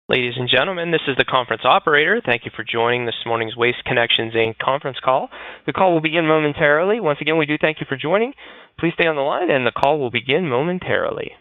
Ladies and gentlemen, this is the conference operator. Thank you for joining this morning's Waste Connections Inc. conference call. The call will begin momentarily. Once again, we do thank you for joining. Please stay on the line and the call will begin momentarily.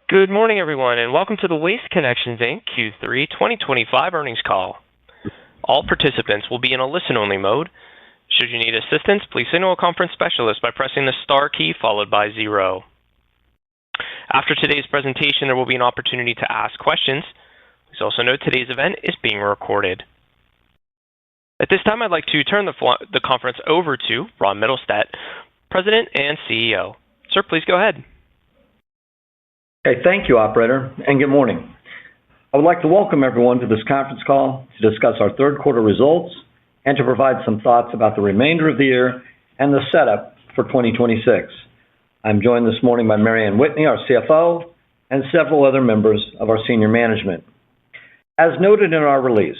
Good morning, everyone, and welcome to the Waste Connections Inc. Q3 2025 earnings call. All participants will be in a listen-only mode. Should you need assistance, please signal a conference specialist by pressing the star key followed by 0. After today's presentation, there will be an opportunity to ask questions. Please also note today's event is being recorded. At this time, I'd like to turn the conference over to Ron Mittelstadt, President and CEO. Sir, please go ahead. Okay, thank you, Operator, and good morning. I would like to welcome everyone to this conference call to discuss our third quarter results and to provide some thoughts about the remainder of the year and the setup for 2026. I'm joined this morning by Mary Ann Whitney, our CFO, and several other members of our senior management. As noted in our release,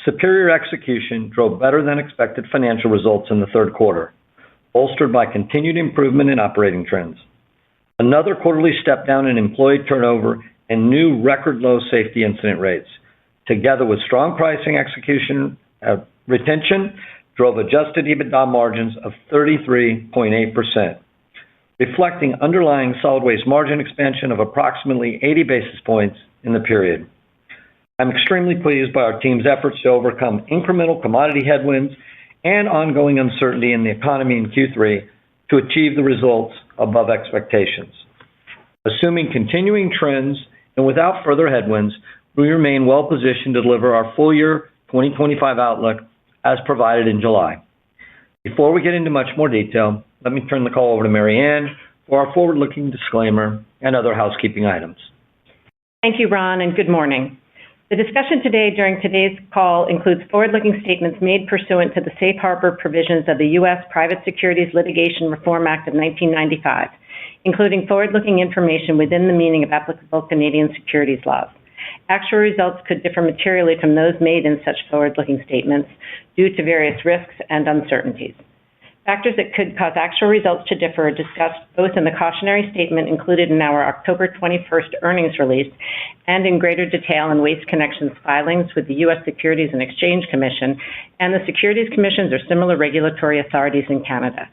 superior execution drove better than expected financial results in the third quarter, bolstered by continued improvement in operating trends. Another quarterly step down in employee turnover and new record low safety incident rates, together with strong pricing execution retention, drove adjusted EBITDA margins of 33.8%, reflecting underlying solid waste margin expansion of approximately 80 basis points in the period. I'm extremely pleased by our team's efforts to overcome incremental commodity headwinds and ongoing uncertainty in the economy in Q3 to achieve the results above expectations. Assuming continuing trends and without further headwinds, we remain well positioned to deliver our full year 2025 outlook as provided in July. Before we get into much more detail, let me turn the call over to Mary Ann for our forward-looking disclaimer and other housekeeping items. Thank you, Ron, and good morning. The discussion today during today's call includes forward-looking statements made pursuant to the safe harbor provisions of the U.S. Private Securities Litigation Reform Act of 1995, including forward-looking information within the meaning of applicable Canadian securities laws. Actual results could differ materially from those made in such forward-looking statements due to various risks and uncertainties. Factors that could cause actual results to differ are discussed both in the cautionary statement included in our October 21st earnings release and in greater detail in Waste Connections filings with the U.S. Securities and Exchange Commission and the Securities Commissions or similar regulatory authorities in Canada.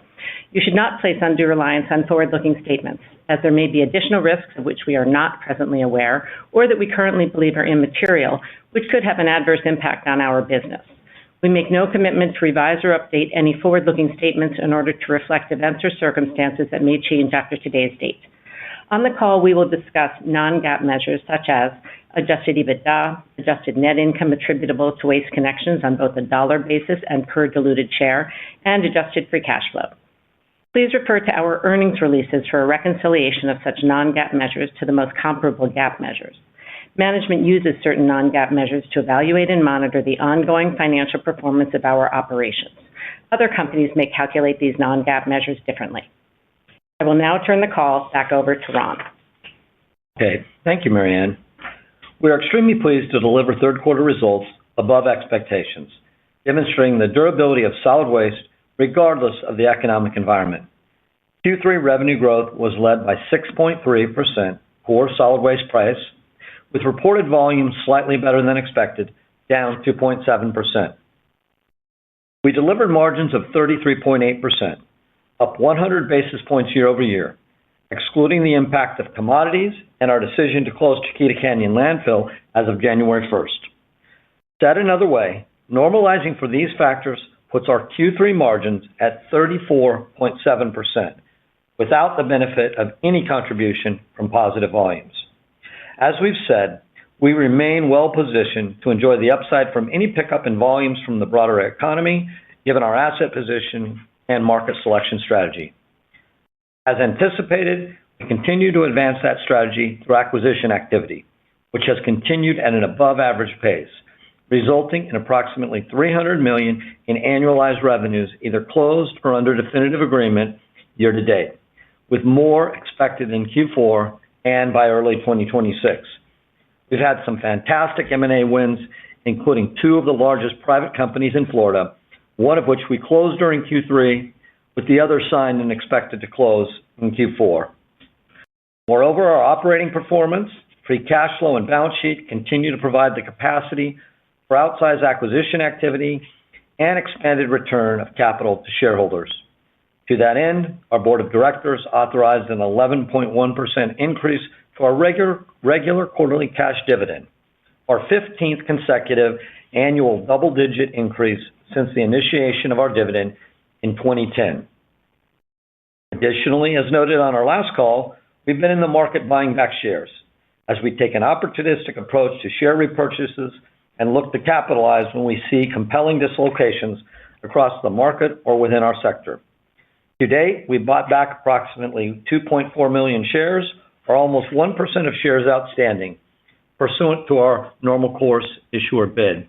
You should not place undue reliance on forward-looking statements, as there may be additional risks of which we are not presently aware or that we currently believe are immaterial, which could have an adverse impact on our business. We make no commitment to revise or update any forward-looking statements in order to reflect events or circumstances that may change after today's date. On the call, we will discuss non-GAAP measures such as adjusted EBITDA, adjusted net income attributable to Waste Connections on both a dollar basis and per diluted share, and adjusted free cash flow. Please refer to our earnings releases for a reconciliation of such non-GAAP measures to the most comparable GAAP measures. Management uses certain non-GAAP measures to evaluate and monitor the ongoing financial performance of our operations. Other companies may calculate these non-GAAP measures differently. I will now turn the call back over to Ron. Okay, thank you, Mary Ann. We are extremely pleased to deliver third quarter results above expectations, demonstrating the durability of solid waste regardless of the economic environment. Q3 revenue growth was led by 6.3% core solid waste price, with reported volume slightly better than expected, down 2.7%. We delivered margins of 33.8%, up 100 basis points year over year, excluding the impact of commodities and our decision to close Chiquita Canyon Landfill as of January 1st. Said another way, normalizing for these factors puts our Q3 margins at 34.7%, without the benefit of any contribution from positive volumes. As we've said, we remain well positioned to enjoy the upside from any pickup in volumes from the broader economy, given our asset position and market selection strategy. As anticipated, we continue to advance that strategy through acquisition activity, which has continued at an above-average pace, resulting in approximately $300 million in annualized revenues either closed or under definitive agreement year to date, with more expected in Q4 and by early 2026. We've had some fantastic M&A wins, including two of the largest private companies in Florida, one of which we closed during Q3, with the other signed and expected to close in Q4. Moreover, our operating performance, free cash flow, and balance sheet continue to provide the capacity for outsized acquisition activity and expanded return of capital to shareholders. To that end, our board of directors authorized an 11.1% increase to our regular quarterly cash dividend, our 15th consecutive annual double-digit increase since the initiation of our dividend in 2010. Additionally, as noted on our last call, we've been in the market buying back shares as we take an opportunistic approach to share repurchases and look to capitalize when we see compelling dislocations across the market or within our sector. To date, we bought back approximately 2.4 million shares, or almost 1% of shares outstanding, pursuant to our normal course issuer bid,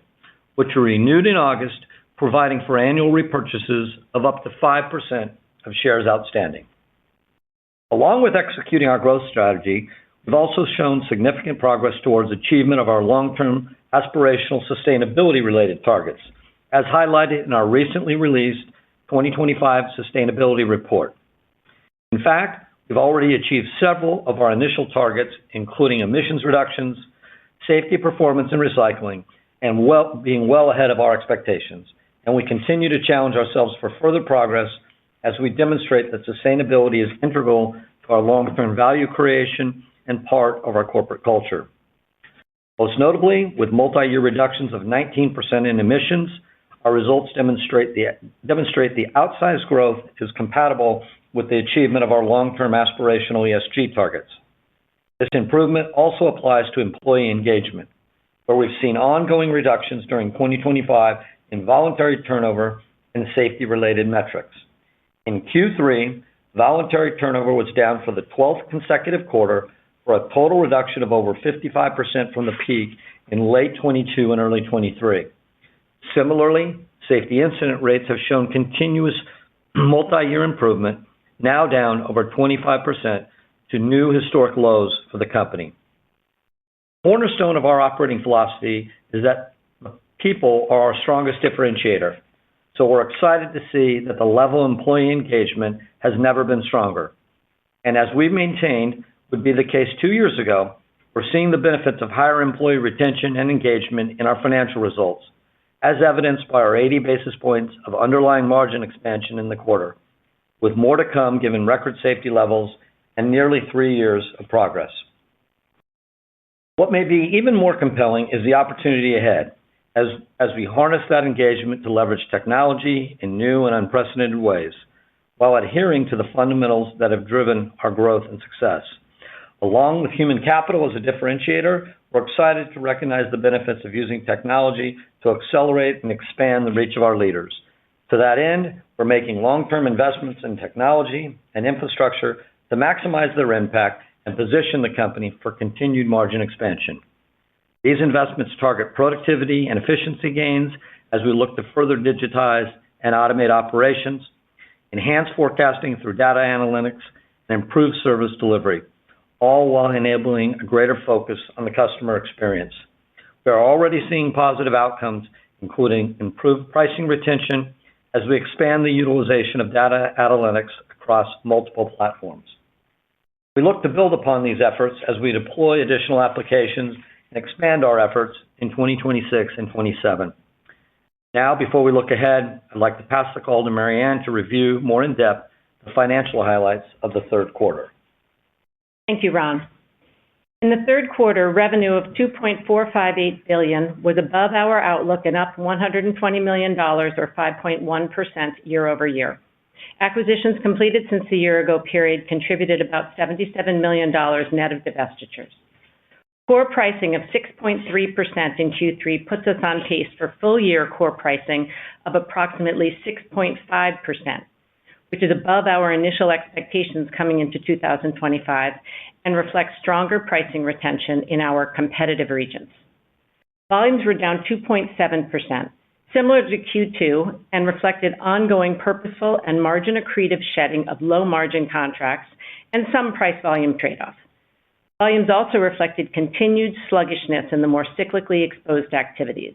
which were renewed in August, providing for annual repurchases of up to 5% of shares outstanding. Along with executing our growth strategy, we've also shown significant progress towards achievement of our long-term aspirational sustainability-related targets, as highlighted in our recently released 2025 sustainability report. In fact, we've already achieved several of our initial targets, including emissions reductions, safety, performance, and recycling, and being well ahead of our expectations. And we continue to challenge ourselves for further progress as we demonstrate that sustainability is integral to our long-term value creation and part of our corporate culture. Most notably, with multi-year reductions of 19% in emissions, our results demonstrate the outsized growth is compatible with the achievement of our long-term aspirational ESG targets. This improvement also applies to employee engagement, where we've seen ongoing reductions during 2025 in voluntary turnover and safety-related metrics. In Q3, voluntary turnover was down for the 12th consecutive quarter, for a total reduction of over 55% from the peak in late 22 and early 23. Similarly, safety incident rates have shown continuous multi-year improvement, now down over 25% to new historic lows for the company. Cornerstone of our operating philosophy is that people are our strongest differentiator, so we're excited to see that the level of employee engagement has never been stronger. And as we've maintained would be the case 2 years ago, we're seeing the benefits of higher employee retention and engagement in our financial results, as evidenced by our 80 basis points of underlying margin expansion in the quarter, with more to come given record safety levels and nearly 3 years of progress. What may be even more compelling is the opportunity ahead, as we harness that engagement to leverage technology in new and unprecedented ways, while adhering to the fundamentals that have driven our growth and success. Along with human capital as a differentiator, we're excited to recognize the benefits of using technology to accelerate and expand the reach of our leaders. To that end, we're making long-term investments in technology and infrastructure to maximize their impact and position the company for continued margin expansion. These investments target productivity and efficiency gains as we look to further digitize and automate operations, enhance forecasting through data analytics, and improve service delivery, all while enabling a greater focus on the customer experience. We are already seeing positive outcomes, including improved pricing retention, as we expand the utilization of data analytics across multiple platforms. We look to build upon these efforts as we deploy additional applications and expand our efforts in 2026 and 27. Now, before we look ahead, I'd like to pass the call to Mary Ann to review more in depth the financial highlights of the third quarter. Thank you, Ron. In the third quarter, revenue of $2.458 billion was above our outlook and up $120 million, or 5.1% year over year. Acquisitions completed since the year-ago period contributed about $77 million net of divestitures. Core pricing of 6.3% in Q3 puts us on pace for full-year core pricing of approximately 6.5%, which is above our initial expectations coming into 2025 and reflects stronger pricing retention in our competitive regions. Volumes were down 2.7%, similar to Q2, and reflected ongoing purposeful and margin-accretive shedding of low-margin contracts and some price-volume trade-off. Volumes also reflected continued sluggishness in the more cyclically exposed activities.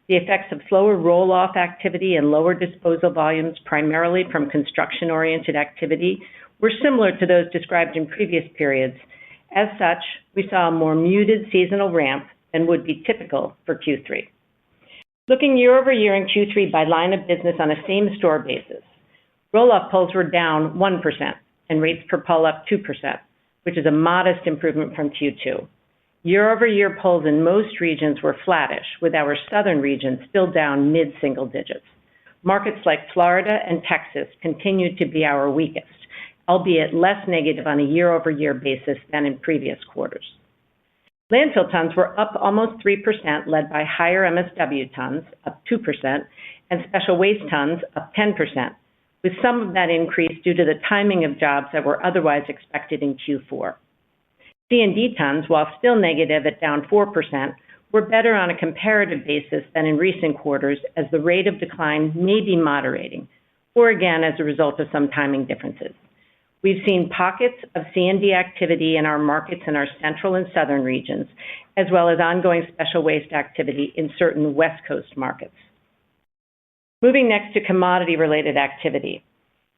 The effects of slower roll-off activity and lower disposal volumes, primarily from construction-oriented activity, were similar to those described in previous periods. As such, we saw a more muted seasonal ramp than would be typical for Q3. Looking year over year in Q3 by line of business on a same-store basis, roll-off pulls were down 1% and rates per pull up 2%, which is a modest improvement from Q2. Year-over-year pulls in most regions were flattish, with our southern region still down mid-single digits. Markets like Florida and Texas continued to be our weakest, albeit less negative on a year-over-year basis than in previous quarters. Landfill tons were up almost 3%, led by higher MSW tons, up 2%, and special waste tons, up 10%, with some of that increase due to the timing of jobs that were otherwise expected in Q4. C&D tons, while still negative at down 4%, were better on a comparative basis than in recent quarters, as the rate of decline may be moderating, or again as a result of some timing differences. We've seen pockets of C&D activity in our markets in our central and southern regions, as well as ongoing special waste activity in certain West Coast markets. Moving next to commodity-related activity.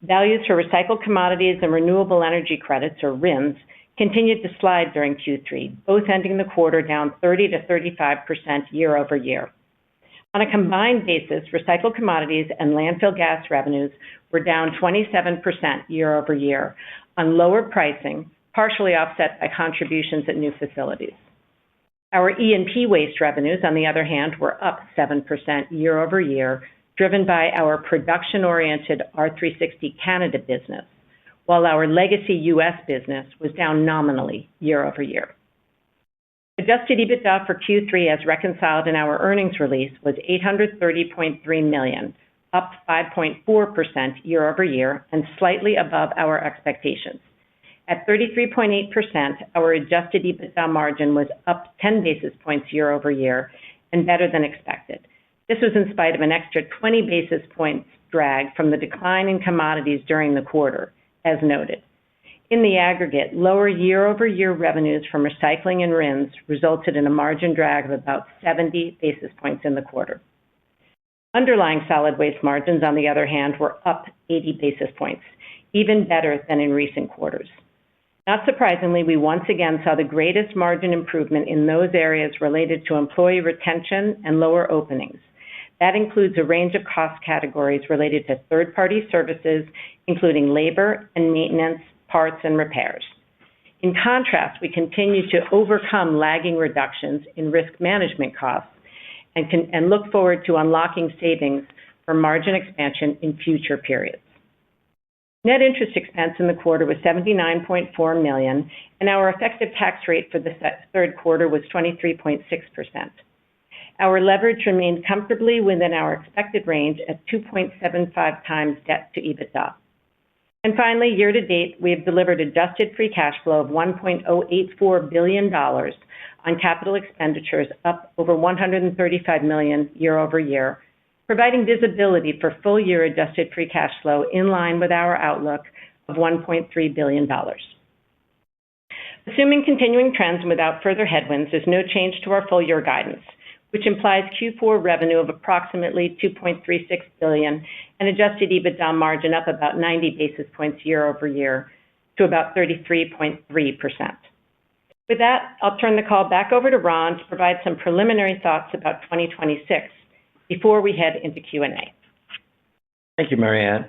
Values for recycled commodities and renewable energy credits, or RINs, continued to slide during Q3, both ending the quarter down 30 to 35% year over year. On a combined basis, recycled commodities and landfill gas revenues were down 27% year over year on lower pricing, partially offset by contributions at new facilities. Our E&P waste revenues, on the other hand, were up 7% year over year, driven by our production-oriented R360 Canada business, while our legacy U.S. business was down nominally year over year. Adjusted EBITDA for Q3, as reconciled in our earnings release, was $830.3 million, up 5.4% year over year and slightly above our expectations. At 33.8%, our adjusted EBITDA margin was up 10 basis points year over year and better than expected. This was in spite of an extra 20 basis points drag from the decline in commodities during the quarter, as noted. In the aggregate, lower year-over-year revenues from recycling and RINs resulted in a margin drag of about 70 basis points in the quarter. Underlying solid waste margins, on the other hand, were up 80 basis points, even better than in recent quarters. Not surprisingly, we once again saw the greatest margin improvement in those areas related to employee retention and lower openings. That includes a range of cost categories related to third-party services, including labor and maintenance, parts, and repairs. In contrast, we continue to overcome lagging reductions in risk management costs and look forward to unlocking savings for margin expansion in future periods. Net interest expense in the quarter was $79.4 million, and our effective tax rate for the third quarter was 23.6%. Our leverage remained comfortably within our expected range at 2.75 times debt to EBITDA. And finally, year to date, we have delivered adjusted free cash flow of $1.084 billion on capital expenditures, up over $135 million year over year, providing visibility for full-year adjusted free cash flow in line with our outlook of $1.3 billion. Assuming continuing trends and without further headwinds, there's no change to our full-year guidance, which implies Q4 revenue of approximately $2.36 billion and adjusted EBITDA margin up about 90 basis points year over year to about 33.3%. With that, I'll turn the call back over to Ron to provide some preliminary thoughts about 2026 before we head into Q&A. Thank you, Mary Ann.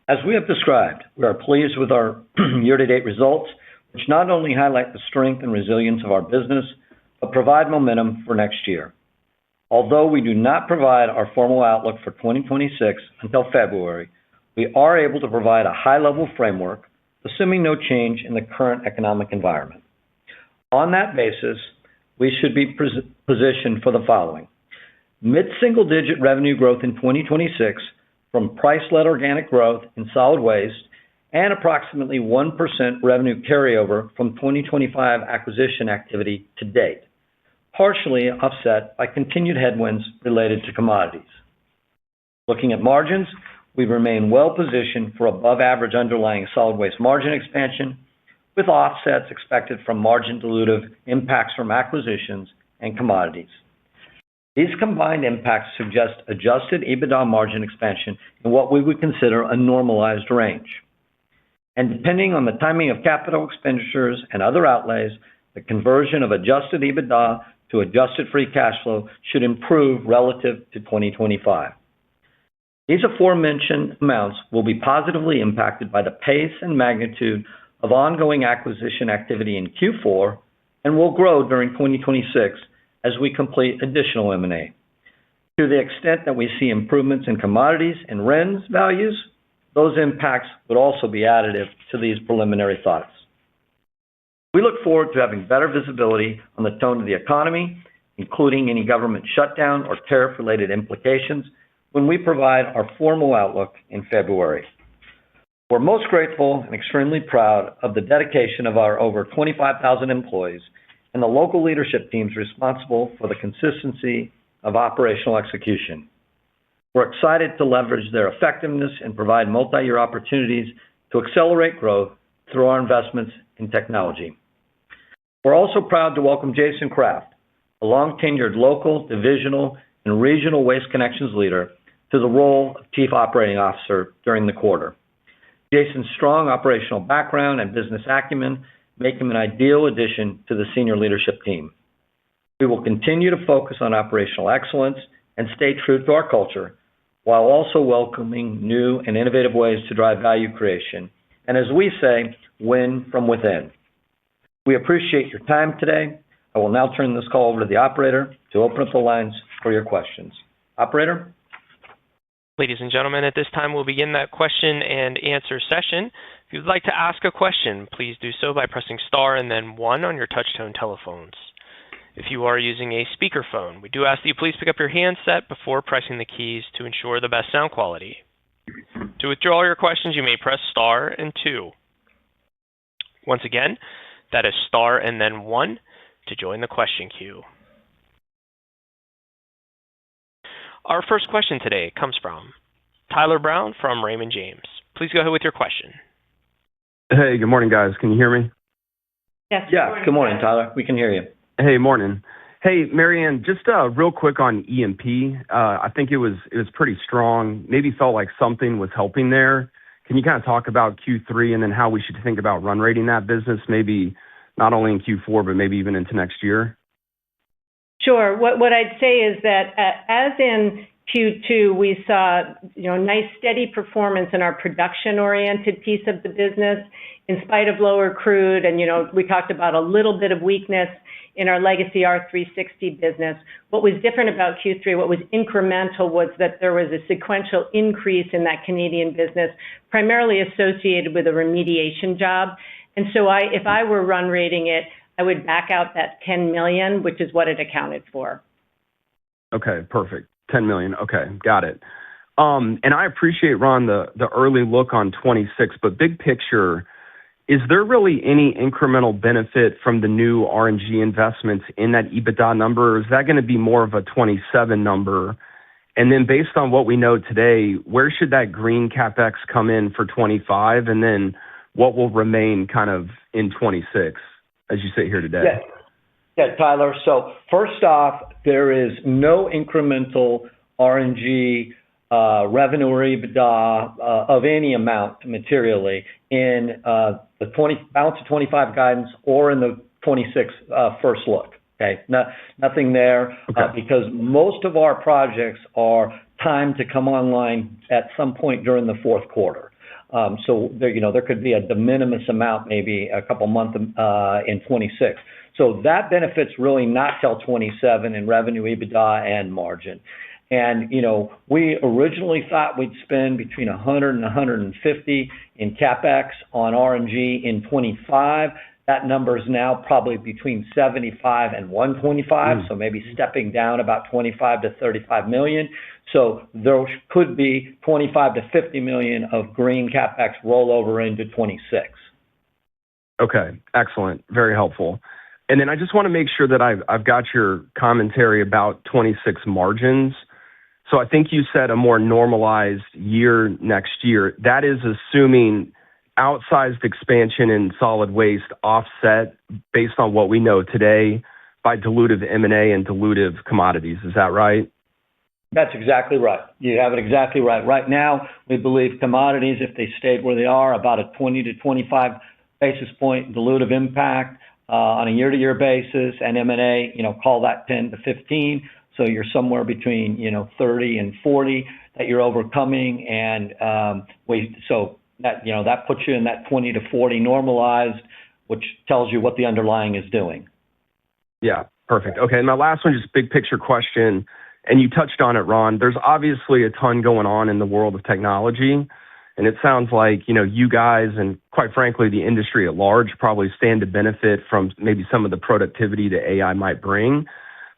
As we have described, we are pleased with our year-to-date results, which not only highlight the strength and resilience of our business, but provide momentum for next year. Although we do not provide our formal outlook for 2026 until February, we are able to provide a high-level framework, assuming no change in the current economic environment. On that basis, we should be positioned for the following: mid-single-digit revenue growth in 2026 from price-led organic growth in solid waste and approximately 1% revenue carryover from 2025 acquisition activity to date, partially offset by continued headwinds related to commodities. Looking at margins, we remain well-positioned for above-average underlying solid waste margin expansion, with offsets expected from margin-dilutive impacts from acquisitions and commodities. These combined impacts suggest adjusted EBITDA margin expansion in what we would consider a normalized range. And depending on the timing of capital expenditures and other outlays, the conversion of adjusted EBITDA to adjusted free cash flow should improve relative to 2025. These aforementioned amounts will be positively impacted by the pace and magnitude of ongoing acquisition activity in Q4 and will grow during 2026 as we complete additional M&A. To the extent that we see improvements in commodities and RINs values, those impacts would also be additive to these preliminary thoughts. We look forward to having better visibility on the tone of the economy, including any government shutdown or tariff-related implications, when we provide our formal outlook in February. We're most grateful and extremely proud of the dedication of our over 25,000 employees and the local leadership teams responsible for the consistency of operational execution. We're excited to leverage their effectiveness and provide multi-year opportunities to accelerate growth through our investments in technology. We're also proud to welcome Jason Kraft, a long-tenured local, divisional, and regional Waste Connections leader, to the role of Chief Operating Officer during the quarter. Jason's strong operational background and business acumen make him an ideal addition to the senior leadership team. We will continue to focus on operational excellence and stay true to our culture, while also welcoming new and innovative ways to drive value creation, and as we say, win from within. We appreciate your time today. I will now turn this call over to the operator to open up the lines for your questions. Operator? Ladies and gentlemen, at this time, we'll begin that question and answer session. If you'd like to ask a question, please do so by pressing star and then 1 on your touch-tone telephones. If you are using a speakerphone, we do ask that you please pick up your handset before pressing the keys to ensure the best sound quality. To withdraw your questions, you may press star and 2. Once again, that is star and then 1 to join the question queue. Our first question today comes from Tyler Brown from Raymond James. Please go ahead with your question. Hey, good morning, guys. Can you hear me? Yes. Yeah, good morning, Tyler. We can hear you. Hey, morning. Hey, Mary Ann, just real quick on E&P. I think it was pretty strong. Maybe felt like something was helping there. Can you kind of talk about Q3 and then how we should think about run rating that business, maybe not only in Q4, but maybe even into next year? Sure. What I'd say is that as in Q2, we saw nice steady performance in our production-oriented piece of the business in spite of lower crude. And, we talked about a little bit of weakness in our legacy R360 business. What was different about Q3, what was incremental, was that there was a sequential increase in that Canadian business, primarily associated with a remediation job. And so if I were run rating it, I would back out that $10 million, which is what it accounted for. Okay, perfect. $10 million. Okay, got it. And I appreciate, Ron, the early look on 26, but big picture, is there really any incremental benefit from the new RNG investments in that EBITDA number, or is that going to be more of a 27 number? And then based on what we know today, where should that green CapEx come in for 25, and then what will remain kind of in 26 as you sit here today? Yeah, Tyler. So first off, there is no incremental RNG revenue or EBITDA of any amount materially in the balance of 25 guidance or in the 26 first look. Okay, nothing there because most of our projects are timed to come online at some point during the fourth quarter. So there could be a de minimis amount, maybe a couple months in 26. So that benefit's really not till 27 in revenue, EBITDA, and margin. And, we originally thought we'd spend between 100 and 150 in CapEx on RNG in 25. That number is now probably between 75 and 125, so maybe stepping down about 25 to 35 million. So there could be 25 to 50 million of green CapEx rollover into 26. Okay, excellent. Very helpful. And then I just want to make sure that I've got your commentary about 26 margins. So I think you said a more normalized year next year. That is assuming outsized expansion in solid waste offset based on what we know today by dilutive M&A and dilutive commodities. Is that right? That's exactly right. You have it exactly right. Right now, we believe commodities, if they stayed where they are, about a 20 to 25 basis point dilutive impact on a year-to-year basis, and M&A, call that 10 to 15. So you're somewhere between, 30 and 40 that you're overcoming, and so that puts you in that 20 to 40 normalized, which tells you what the underlying is doing. Yeah, perfect. Okay, and my last one, just big picture question, and you touched on it, Ron. There's obviously a ton going on in the world of technology, and it sounds like, you guys and quite frankly, the industry at large probably stand to benefit from maybe some of the productivity that AI might bring.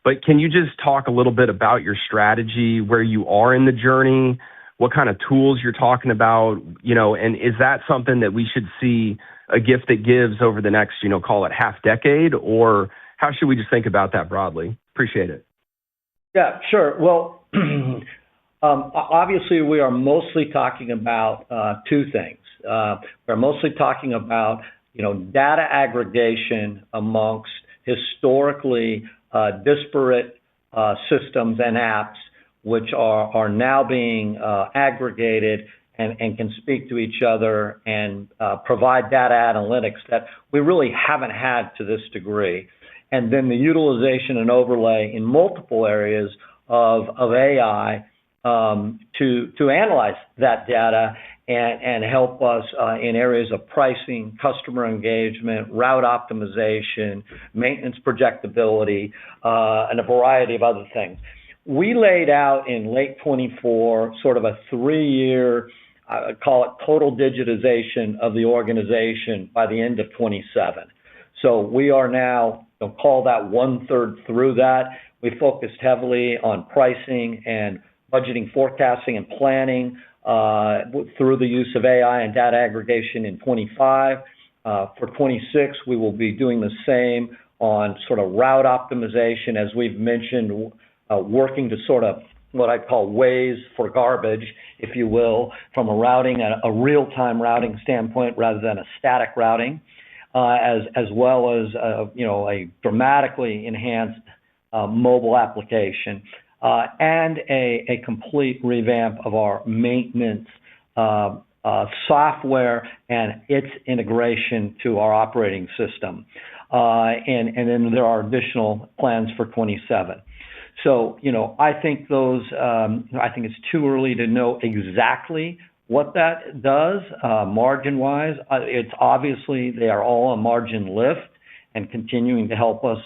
But can you just talk a little bit about your strategy, where you are in the journey, what kind of tools you're talking about, and is that something that we should see a gift that gives over the next, call it half decade, or how should we just think about that broadly? Appreciate it. Yeah, sure. Well, obviously we are mostly talking about two things. We're mostly talking about, data aggregation amongst historically disparate systems and apps, which are now being aggregated and can speak to each other and provide data analytics that we really haven't had to this degree. And then the utilization and overlay in multiple areas of AI to analyze that data and help us in areas of pricing, customer engagement, route optimization, maintenance projectability, and a variety of other things. We laid out in late 24 sort of a 3-year, call it total digitization of the organization by the end of 27. So we are now, call that 1/3 through that. We focused heavily on pricing and budgeting, forecasting, and planning through the use of AI and data aggregation in 25. For 26, we will be doing the same on sort of route optimization, as we've mentioned, working to sort of what I call ways for garbage, if you will, from a routing, a real-time routing standpoint rather than a static routing, as well as a dramatically enhanced mobile application. And a complete revamp of our maintenance software and its integration to our operating system. And then there are additional plans for 27. So, I think I think it's too early to know exactly what that does margin-wise. It's obviously they are all a margin lift and continuing to help us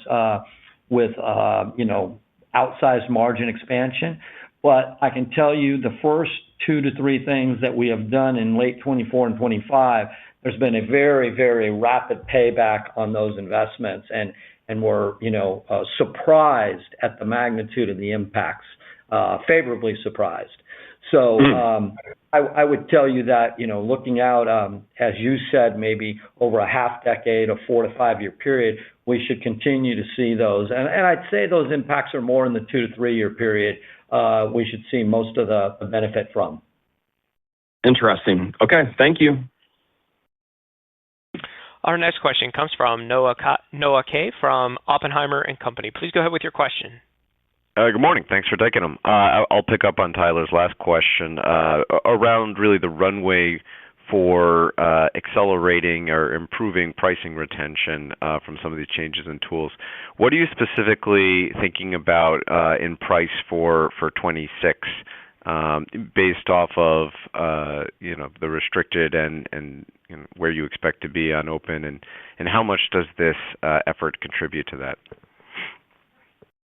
with, outsized margin expansion. But I can tell you the first 2 to 3 things that we have done in late 24 and 25, there's been a very, very rapid payback on those investments. And we're, surprised at the magnitude of the impacts, favorably surprised. So I would tell you that, looking out, as you said, maybe over a half decade, a 4 to 5 year period, we should continue to see those. And I'd say those impacts are more in the 2 to 3 year period. We should see most of the benefit from. Interesting. Okay, thank you. Our next question comes from Noah Kaye from Oppenheimer and Company. Please go ahead with your question. Good morning. Thanks for taking them. I'll pick up on Tyler's last question around really the runway for accelerating or improving pricing retention from some of these changes in tools. What are you specifically thinking about in price for 26? based off of the restricted and where you expect to be on open, and how much does this effort contribute to that?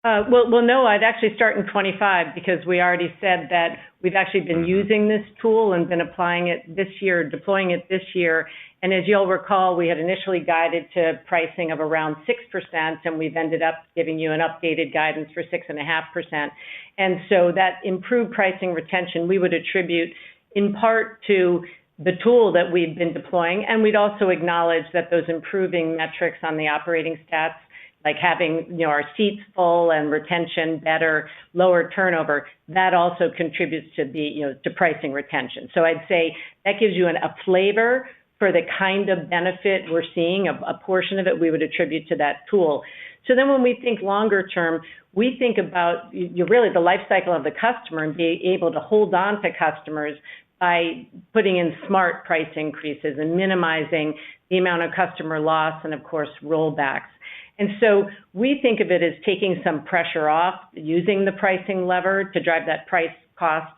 Well, no, I'd actually start in 25 because we already said that we've actually been using this tool and been applying it this year, deploying it this year. And as you'll recall, we had initially guided to pricing of around 6%, and we've ended up giving you an updated guidance for 6.5%. And so that improved pricing retention we would attribute in part to the tool that we've been deploying, and we'd also acknowledge that those improving metrics on the operating stats, like having our seats full and retention better, lower turnover, that also contributes to the to pricing retention. So I'd say that gives you a flavor for the kind of benefit we're seeing. A portion of it we would attribute to that tool. So then when we think longer term, we think about really the life cycle of the customer and be able to hold on to customers by putting in smart price increases and minimizing the amount of customer loss and, of course, rollbacks. And so we think of it as taking some pressure off, using the pricing lever to drive that price-cost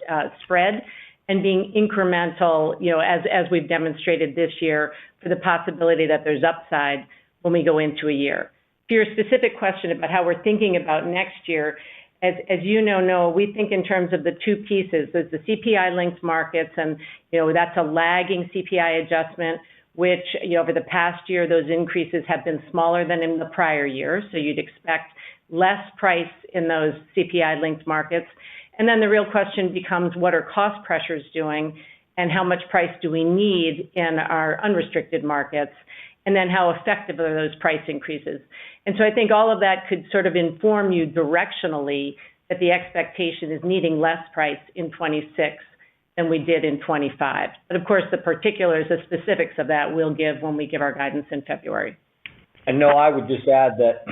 spread, and being incremental, as we've demonstrated this year, for the possibility that there's upside when we go into a year. To your specific question about how we're thinking about next year, as you know, we think in terms of the two pieces. There's the CPI-linked markets, and that's a lagging CPI adjustment, which over the past year, those increases have been smaller than in the prior year. So you'd expect less price in those CPI-linked markets. And then the real question becomes, what are cost pressures doing, and how much price do we need in our unrestricted markets? And then how effective are those price increases? And so I think all of that could sort of inform you directionally that the expectation is needing less price in 26 than we did in 25. But of course, the particulars, the specifics of that we'll give when we give our guidance in February. And no, I would just add that,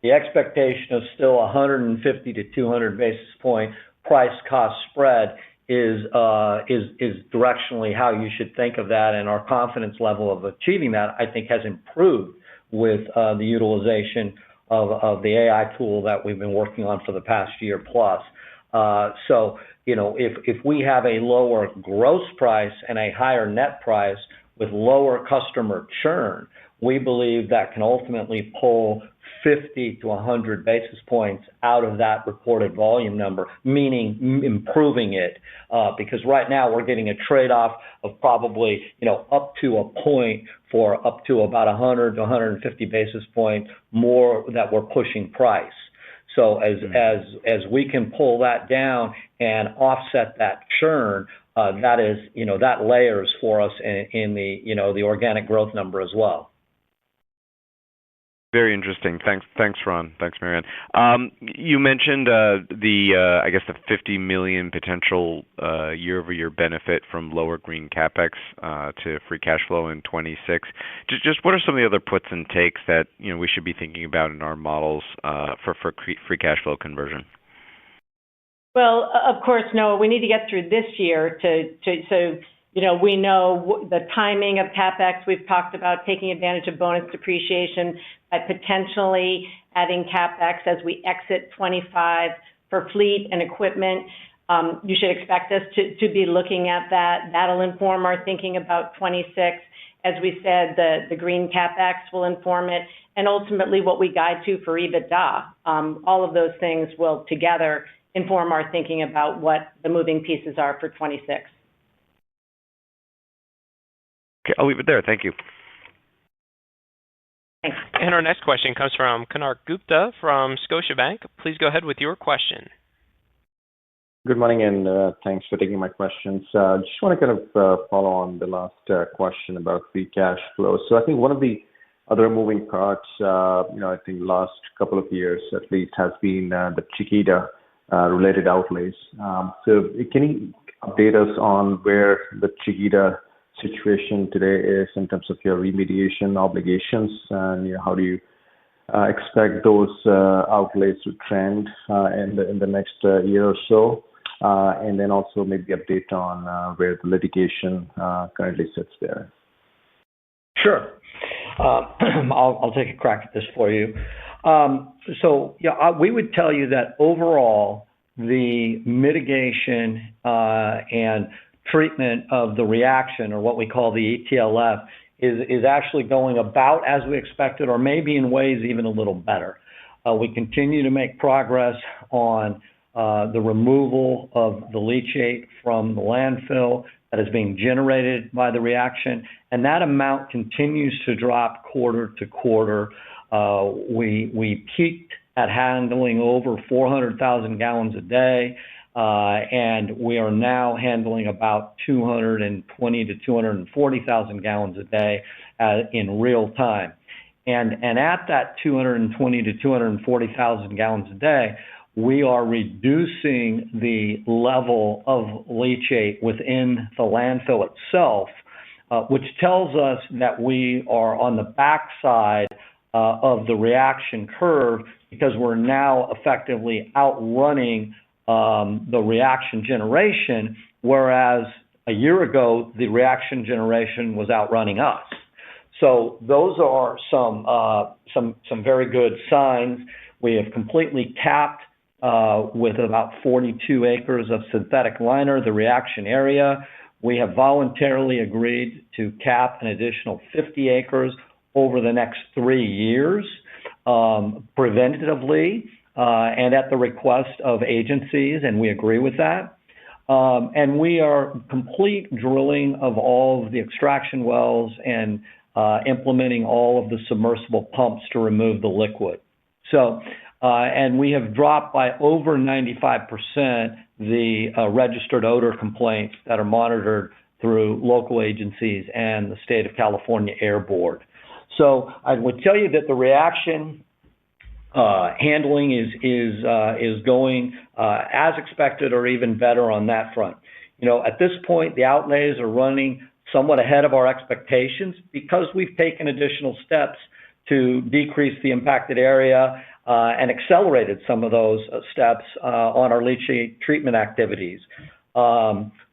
the expectation of still 150 to 200 basis point price cost spread is directionally how you should think of that, and our confidence level of achieving that, I think, has improved with the utilization of the AI tool that we've been working on for the past year plus. So, if we have a lower gross price and a higher net price with lower customer churn, we believe that can ultimately pull 50 to 100 basis points out of that reported volume number, meaning improving it, because right now we're getting a trade-off of probably, up to a point for up to about 100 to 150 basis points more that we're pushing price. So as we can pull that down and offset that churn, that layers for us in the organic growth number as well. Very interesting. Thanks, Ron. Thanks, Marianne. You mentioned the $50 million potential year-over-year benefit from lower green capex to free cash flow in 26. Just what are some of the other puts and takes that we should be thinking about in our models for free cash flow conversion? Well, of course, no. We need to get through this year we know the timing of CapEx. We've talked about taking advantage of bonus depreciation by potentially adding CapEx as we exit 25 for fleet and equipment. You should expect us to be looking at that. That'll inform our thinking about 26. As we said, the green CapEx will inform it, and ultimately what we guide to for EBITDA. All of those things will together inform our thinking about what the moving pieces are for 26. Okay, I'll leave it there. Thank you. Thanks. And our next question comes from Konark Gupta from Scotiabank. Please go ahead with your question. Good morning, and thanks for taking my questions. Just want to kind of follow on the last question about free cash flow. So I think one of the other moving parts, I think last couple of years at least, has been the Chiquita related outlays. So can you update us on where the Chiquita situation today is in terms of your remediation obligations, and how do you expect those outlays to trend in the next year or so, and then also maybe update on where the litigation currently sits there? Sure. I'll take a crack at this for you. We would tell you that overall, the mitigation and treatment of the reaction, or what we call the ETLF, is actually going about as we expected, or maybe in ways even a little better. We continue to make progress on the removal of the leachate from the landfill that is being generated by the reaction, and that amount continues to drop quarter to quarter. We peaked at handling over 400,000 gallons a day, and we are now handling about 220 to 240,000 gallons a day in real time. And at that 220 to 240,000 gallons a day, we are reducing the level of leachate within the landfill itself, which tells us that we are on the backside of the reaction curve, because we're now effectively outrunning the reaction generation, whereas a year ago, the reaction generation was outrunning us. So those are some very good signs. We have completely capped with about 42 acres of synthetic liner, the reaction area. We have voluntarily agreed to cap an additional 50 acres over the next 3 years, preventatively, and at the request of agencies, and we agree with that. And we are complete drilling of all of the extraction wells and implementing all of the submersible pumps to remove the liquid. So, and we have dropped by over 95% the registered odor complaints that are monitored through local agencies and the State of California Air Board. So I would tell you that the reaction handling is going as expected, or even better on that front. You know, at this point, the outlays are running somewhat ahead of our expectations because we've taken additional steps to decrease the impacted area and accelerated some of those steps on our leachate treatment activities.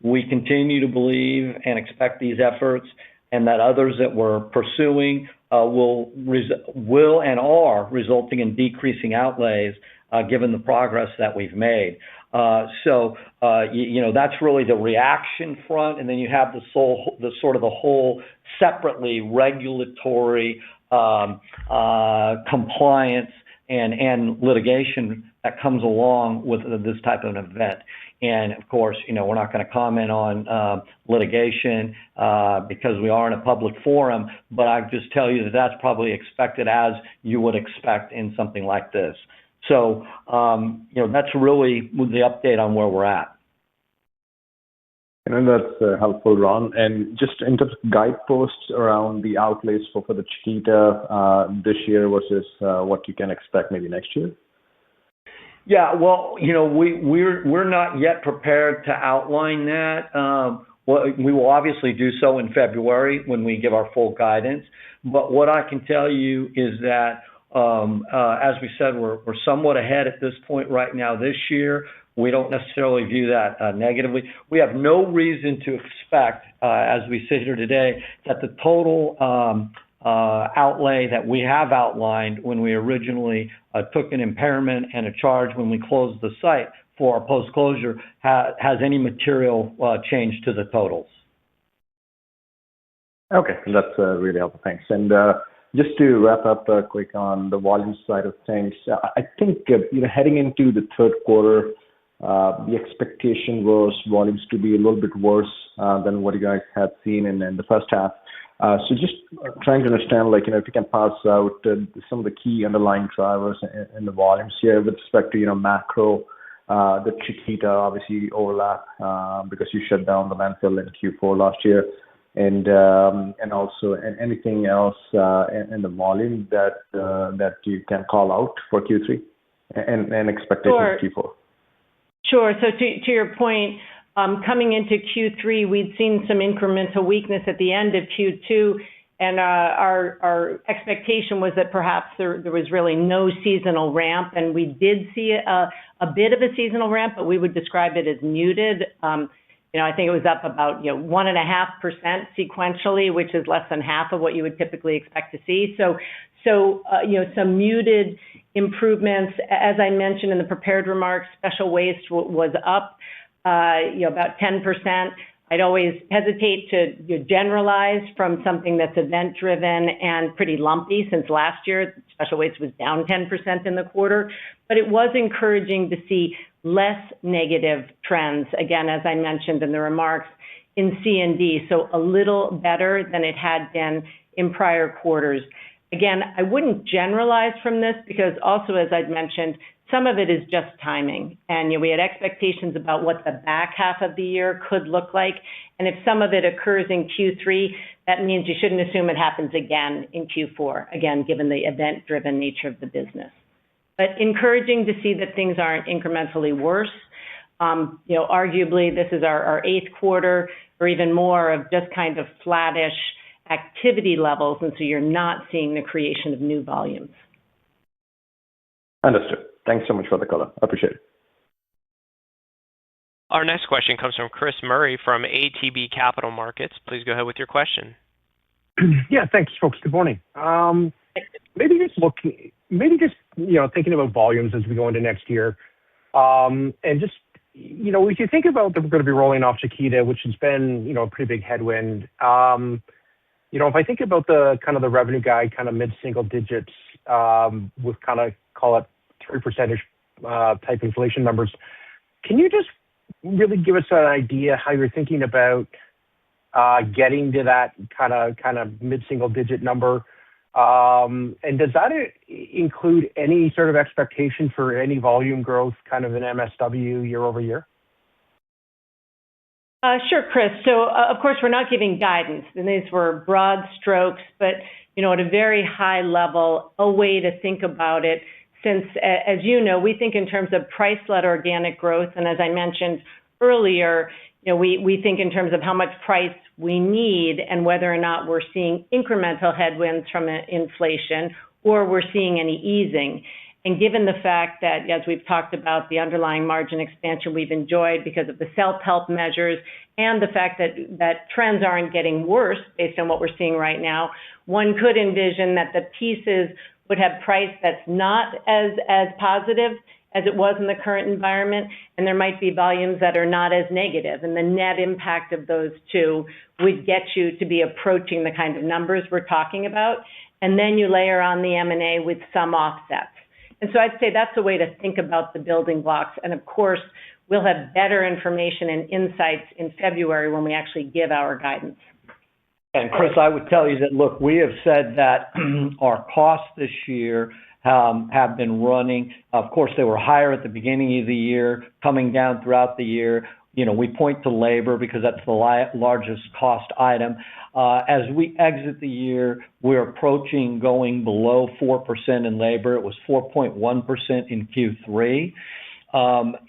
We continue to believe and expect these efforts, and that others that we're pursuing will and are resulting in decreasing outlays given the progress that we've made. So you know, that's really the reaction front, and then you have the sort of the whole separately regulatory compliance and litigation that comes along with this type of an event. And of course, you know, we're not going to comment on litigation because we are in a public forum, but I just tell you that that's probably expected, as you would expect in something like this. So, you know, that's really the update on where we're at. And that's helpful, Ron. And just in terms of guideposts around the outlays for the Chiquita this year versus what you can expect maybe next year? Yeah, well, you know, we're not yet prepared to outline that. Well, we will obviously do so in February when we give our full guidance. But what I can tell you is that, as we said, we're somewhat ahead at this point right now this year. We don't necessarily view that negatively. We have no reason to expect, as we sit here today, that the total outlay that we have outlined when we originally took an impairment and a charge when we closed the site for our post-closure has any material change to the totals. Okay, that's really helpful. Thanks. And just to wrap up quick on the volume side of things, I think you know, heading into the third quarter, the expectation was volumes to be a little bit worse than what you guys had seen in the first half. So just trying to understand, like, you know, if you can parse out some of the key underlying drivers in the volumes here with respect to, you know, macro, the Chiquita obviously overlap because you shut down the landfill in Q4 last year, and also anything else in the volume that you can call out for Q3 and expectations for Q4. Sure. So to your point, coming into Q3, we'd seen some incremental weakness at the end of Q2, and our expectation was that perhaps there was really no seasonal ramp, and we did see a bit of a seasonal ramp, but we would describe it as muted. You know, I think it was up about 1.5% sequentially, which is less than half of what you would typically expect to see. So you know, some muted improvements. As I mentioned in the prepared remarks, special waste was up, about 10%. I'd always hesitate to generalize from something that's event-driven and pretty lumpy, since last year special waste was down 10% in the quarter. But it was encouraging to see less negative trends, again, as I mentioned in the remarks, in C&D, so a little better than it had been in prior quarters. Again, I wouldn't generalize from this because also, as I'd mentioned, some of it is just timing. And we had expectations about what the back half of the year could look like. And if some of it occurs in Q3, that means you shouldn't assume it happens again in Q4, again, given the event-driven nature of the business. But encouraging to see that things aren't incrementally worse. Arguably, this is our 8th quarter or even more of just kind of flattish activity levels, and so you're not seeing the creation of new volumes. Understood. Thanks so much for the color. I appreciate it. Our next question comes from Chris Murray from ATB Capital Markets. Please go ahead with your question. Yeah, thanks, folks. Good morning. Maybe just thinking about volumes as we go into next year, and just if you think about that we're going to be rolling off Chiquita, which has been a pretty big headwind. If I think about the kind of the revenue guide, kind of mid-single digits, with kind of call it 3% type inflation numbers, can you just really give us an idea how you're thinking about getting to that kind of mid-single digit number? And does that include any sort of expectation for any volume growth kind of in MSW year over year? Sure, Chris. So, of course, we're not giving guidance, and these were broad strokes, but, at a very high level, a way to think about it, since, as you know, we think in terms of price-led organic growth, and as I mentioned earlier, we think in terms of how much price we need and whether or not we're seeing incremental headwinds from inflation or we're seeing any easing. And given the fact that, as we've talked about, the underlying margin expansion we've enjoyed because of the self-help measures and the fact that trends aren't getting worse based on what we're seeing right now, one could envision that the pieces would have price that's not as positive as it was in the current environment, and there might be volumes that are not as negative. And the net impact of those two would get you to be approaching the kind of numbers we're talking about. And then you layer on the M&A with some offsets. And so I'd say that's a way to think about the building blocks. And of course, we'll have better information and insights in February when we actually give our guidance. And Chris, I would tell you that, look, we have said that our costs this year have been running. Of course, they were higher at the beginning of the year, coming down throughout the year. We point to labor because that's the largest cost item. As we exit the year, we're approaching going below 4% in labor. It was 4.1% in Q3.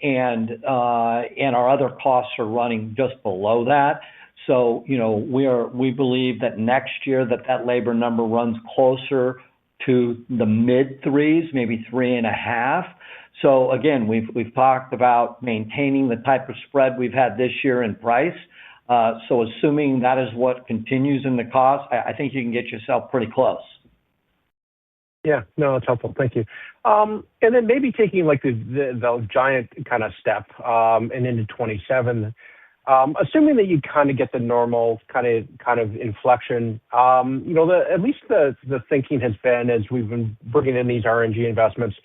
And our other costs are running just below that. So, we believe that next year that labor number runs closer to the mid threes, maybe 3.5. So again, we've talked about maintaining the type of spread we've had this year in price. So assuming that is what continues in the cost, I think you can get yourself pretty close. Yeah, no, that's helpful. Thank you. And then maybe taking like the giant kind of step and into 27, assuming that you kind of get the normal kind of inflection, at least the thinking has been as we've been bringing in these RNG investments,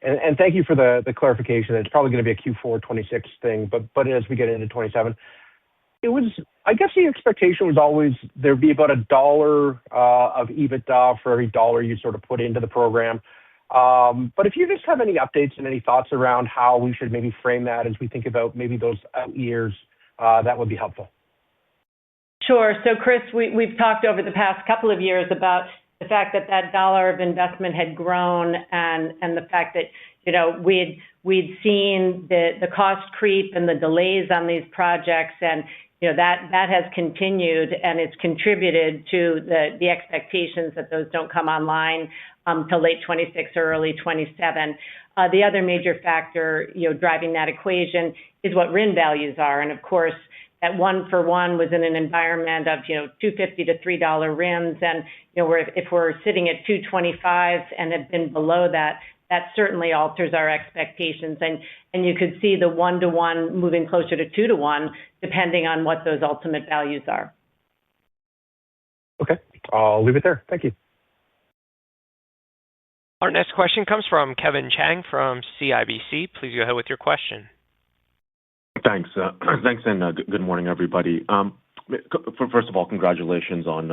and thank you for the clarification. It's probably going to be a Q4 26 thing, but as we get into 27, I guess the expectation was always there'd be about $1 of EBITDA for every dollar you sort of put into the program. But if you just have any updates and any thoughts around how we should maybe frame that as we think about maybe those out years, that would be helpful. Sure. So, Chris, we've talked over the past couple of years about the fact that dollar of investment had grown and the fact that, we'd seen the cost creep and the delays on these projects, and, that has continued, and it's contributed to the expectations that those don't come online till late 26 or early 27. The other major factor, driving that equation is what RIN values are. And of course, that 1-for-1 was in an environment of, $2.50 to $3 RINs. And, if we're sitting at $2.25 and have been below that, that certainly alters our expectations. And you could see the 1-to-1 moving closer to 2-to-1, depending on what those ultimate values are. Okay, I'll leave it there. Thank you. Our next question comes from Kevin Chang from CIBC. Please go ahead with your question. Thanks. Thanks, and good morning, everybody. First of all, congratulations on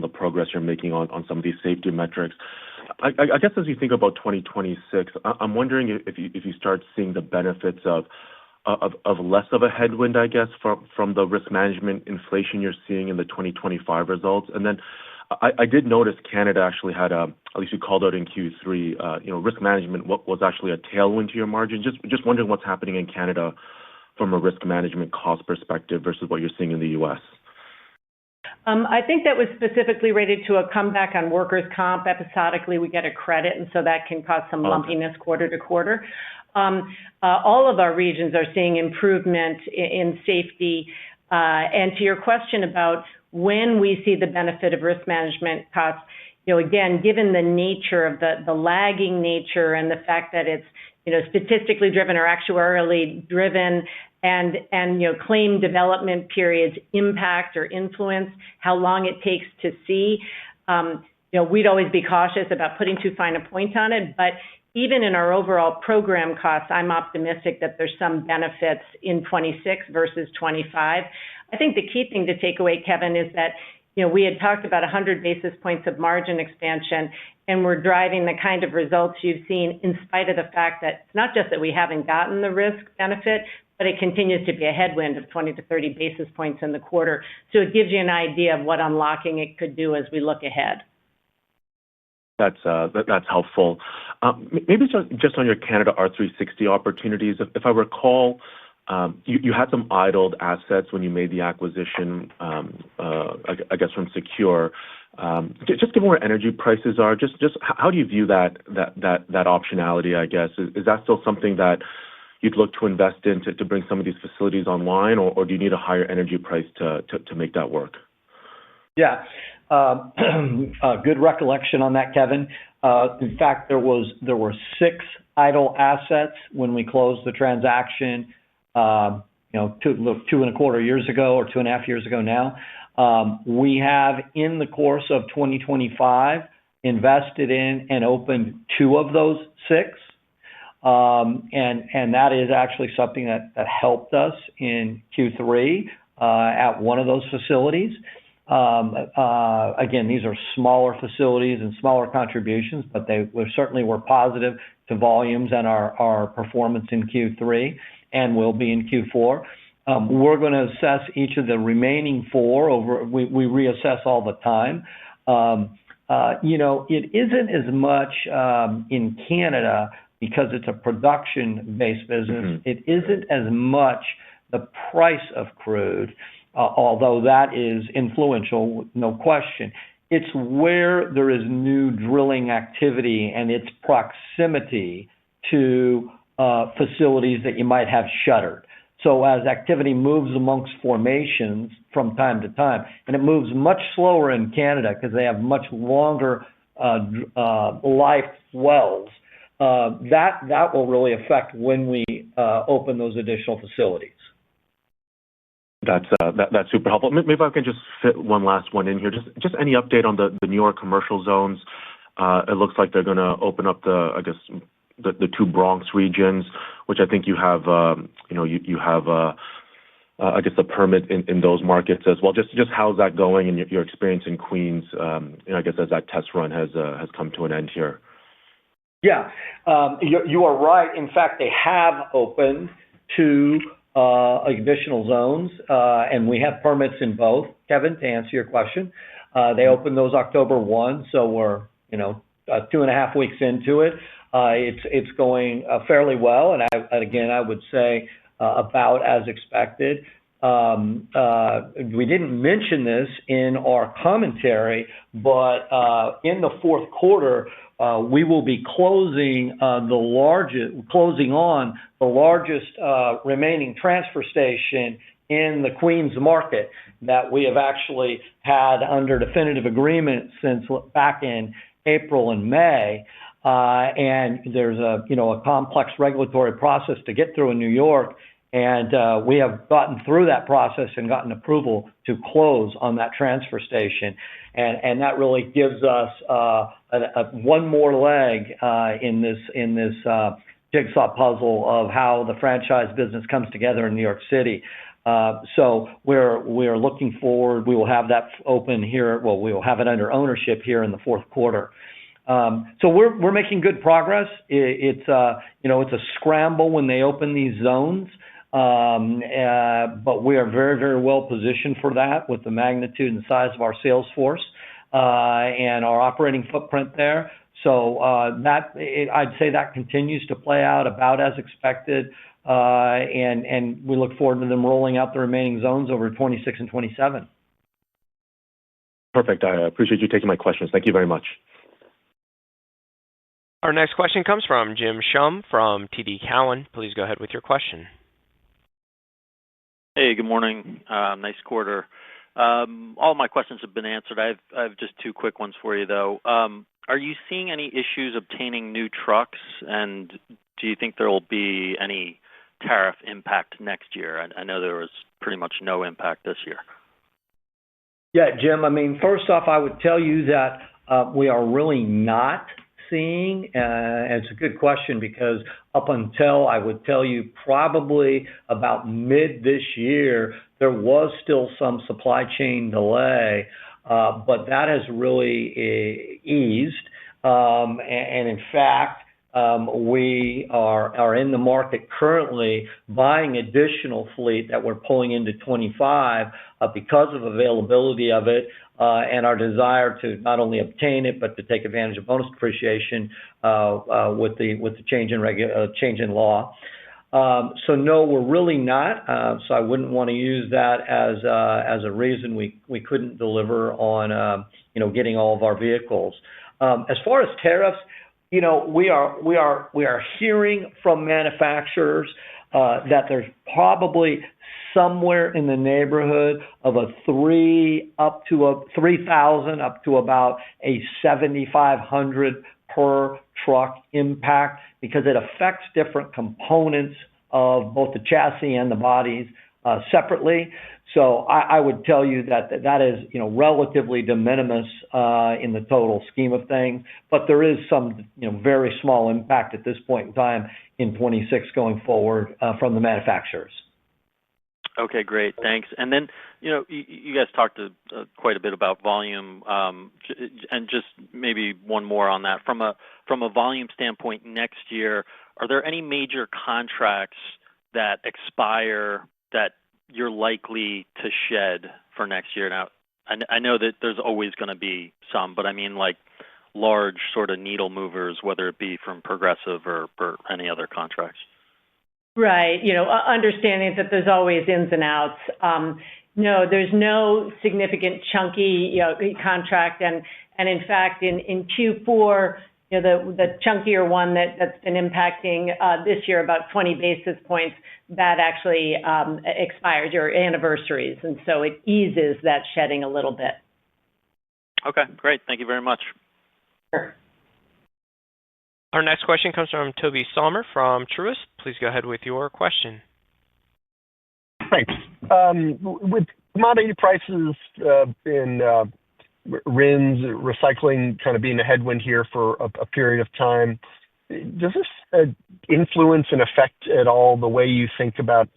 the progress you're making on some of these safety metrics. I guess as you think about 2026, I'm wondering if you start seeing the benefits of less of a headwind, I guess, from the risk management inflation you're seeing in the 2025 results. And then I did notice Canada actually had at least you called out in Q3, risk management was actually a tailwind to your margin. Just wondering what's happening in Canada from a risk management cost perspective versus what you're seeing in the U.S. I think that was specifically related to a comeback on workers' comp. Episodically, we get a credit, and so that can cause some lumpiness quarter to quarter. All of our regions are seeing improvement in safety. And to your question about when we see the benefit of risk management costs, again, given the nature of the lagging nature and the fact that it's statistically driven or actuarially driven, and claim development periods impact or influence how long it takes to see. We'd always be cautious about putting too fine a point on it, but even in our overall program costs, I'm optimistic that there's some benefits in 26 versus 25. I think the key thing to take away, Kevin, is that we had talked about 100 basis points of margin expansion, and we're driving the kind of results you've seen in spite of the fact that it's not just that we haven't gotten the risk benefit, but it continues to be a headwind of 20 to 30 basis points in the quarter. So it gives you an idea of what unlocking it could do as we look ahead. That's helpful. Maybe just on your Canada R360 opportunities, if I recall, you had some idled assets when you made the acquisition, I guess from Secure. Just given where energy prices are, just how do you view that optionality? I guess is that still something that you'd look to invest in to bring some of these facilities online, or do you need a higher energy price to make that work? Yeah, good recollection on that, Kevin. In fact, there were 6 idle assets when we closed the transaction. 2.25 years ago or 2.5 years ago now. We have, in the course of 2025, invested in and opened 2 of those 6. And that is actually something that helped us in Q3 at one of those facilities. Again, these are smaller facilities and smaller contributions, but they certainly were positive to volumes and our performance in Q3 and will be in Q4. We're going to assess each of the remaining 4 we reassess all the time. It isn't as much in Canada because it's a production-based business. Mm-hmm. It isn't as much the price of crude, although that is influential, no question. It's where there is new drilling activity and its proximity to facilities that you might have shuttered. So as activity moves amongst formations from time to time, and it moves much slower in Canada because they have much longer life wells, that will really affect when we open those additional facilities. That's super helpful. Maybe I can just fit one last one in here. Just any update on the New York commercial zones? It looks like they're going to open up the 2 Bronx regions, which I think you have. I guess the permit in those markets as well. Just how's that going and your experience in Queens? I guess as that test run has come to an end here. Yeah, you are right. In fact, they have opened 2 additional zones, and we have permits in both, Kevin, to answer your question. They opened those October 1, so we're 2.5 weeks into it. It's going fairly well, and I would say about as expected. We didn't mention this in our commentary, but in the fourth quarter, we will be closing on the largest remaining transfer station in the Queens market that we have actually had under definitive agreement since back in April and May. and there's a complex regulatory process to get through in New York. And we have gotten through that process and gotten approval to close on that transfer station. And that really gives us one more leg in this jigsaw puzzle of how the franchise business comes together in New York City. So we're looking forward. We will have that open here. Well, we will have it under ownership here in the fourth quarter. So we're making good progress. It's a scramble when they open these zones. But we are very, very well positioned for that with the magnitude and size of our sales force and our operating footprint there. So I'd say that continues to play out about as expected, and we look forward to them rolling out the remaining zones over 26 and 27. Perfect. I appreciate you taking my questions. Thank you very much. Our next question comes from Jim Shum from TD Cowen. Please go ahead with your question. Hey, good morning. Nice quarter. All my questions have been answered. I have just two quick ones for you, though. Are you seeing any issues obtaining new trucks, and do you think there will be any tariff impact next year? I know there was pretty much no impact this year. Yeah, Jim, I mean, first off, I would tell you that we are really not seeing, and it's a good question because up until I would tell you probably about mid this year, there was still some supply chain delay, but that has really eased. And in fact, we are in the market currently buying additional fleet that we're pulling into 25 because of availability of it and our desire to not only obtain it but to take advantage of bonus depreciation with the change in law. So no, we're really not. So I wouldn't want to use that as a reason we couldn't deliver on getting all of our vehicles. As far as tariffs, we are hearing from manufacturers that there's probably somewhere in the neighborhood of a 3,000 up to about a 7,500 per truck impact because it affects different components of both the chassis and the bodies separately. So I would tell you that is relatively de minimis in the total scheme of things, but there is some very small impact at this point in time in 26 going forward from the manufacturers. Okay, great, thanks. And then you guys talked quite a bit about volume, and just maybe one more on that. From a volume standpoint, next year, are there any major contracts that expire that you're likely to shed for next year? Now, I know that there's always going to be some, but I mean like large sort of needle movers, whether it be from Progressive or any other contracts. Right. Understanding that there's always ins and outs. No, there's no significant chunky contract, and in fact, in Q4, the chunkier one that's been impacting this year about 20 basis points, that actually expires or anniversaries, and so it eases that shedding a little bit. Okay, great. Thank you very much. Sure. Our next question comes from Toby Sommer from Truist. Please go ahead with your question. Thanks. With commodity prices in RINs, recycling kind of being a headwind here for a period of time, does this influence and affect at all the way you think about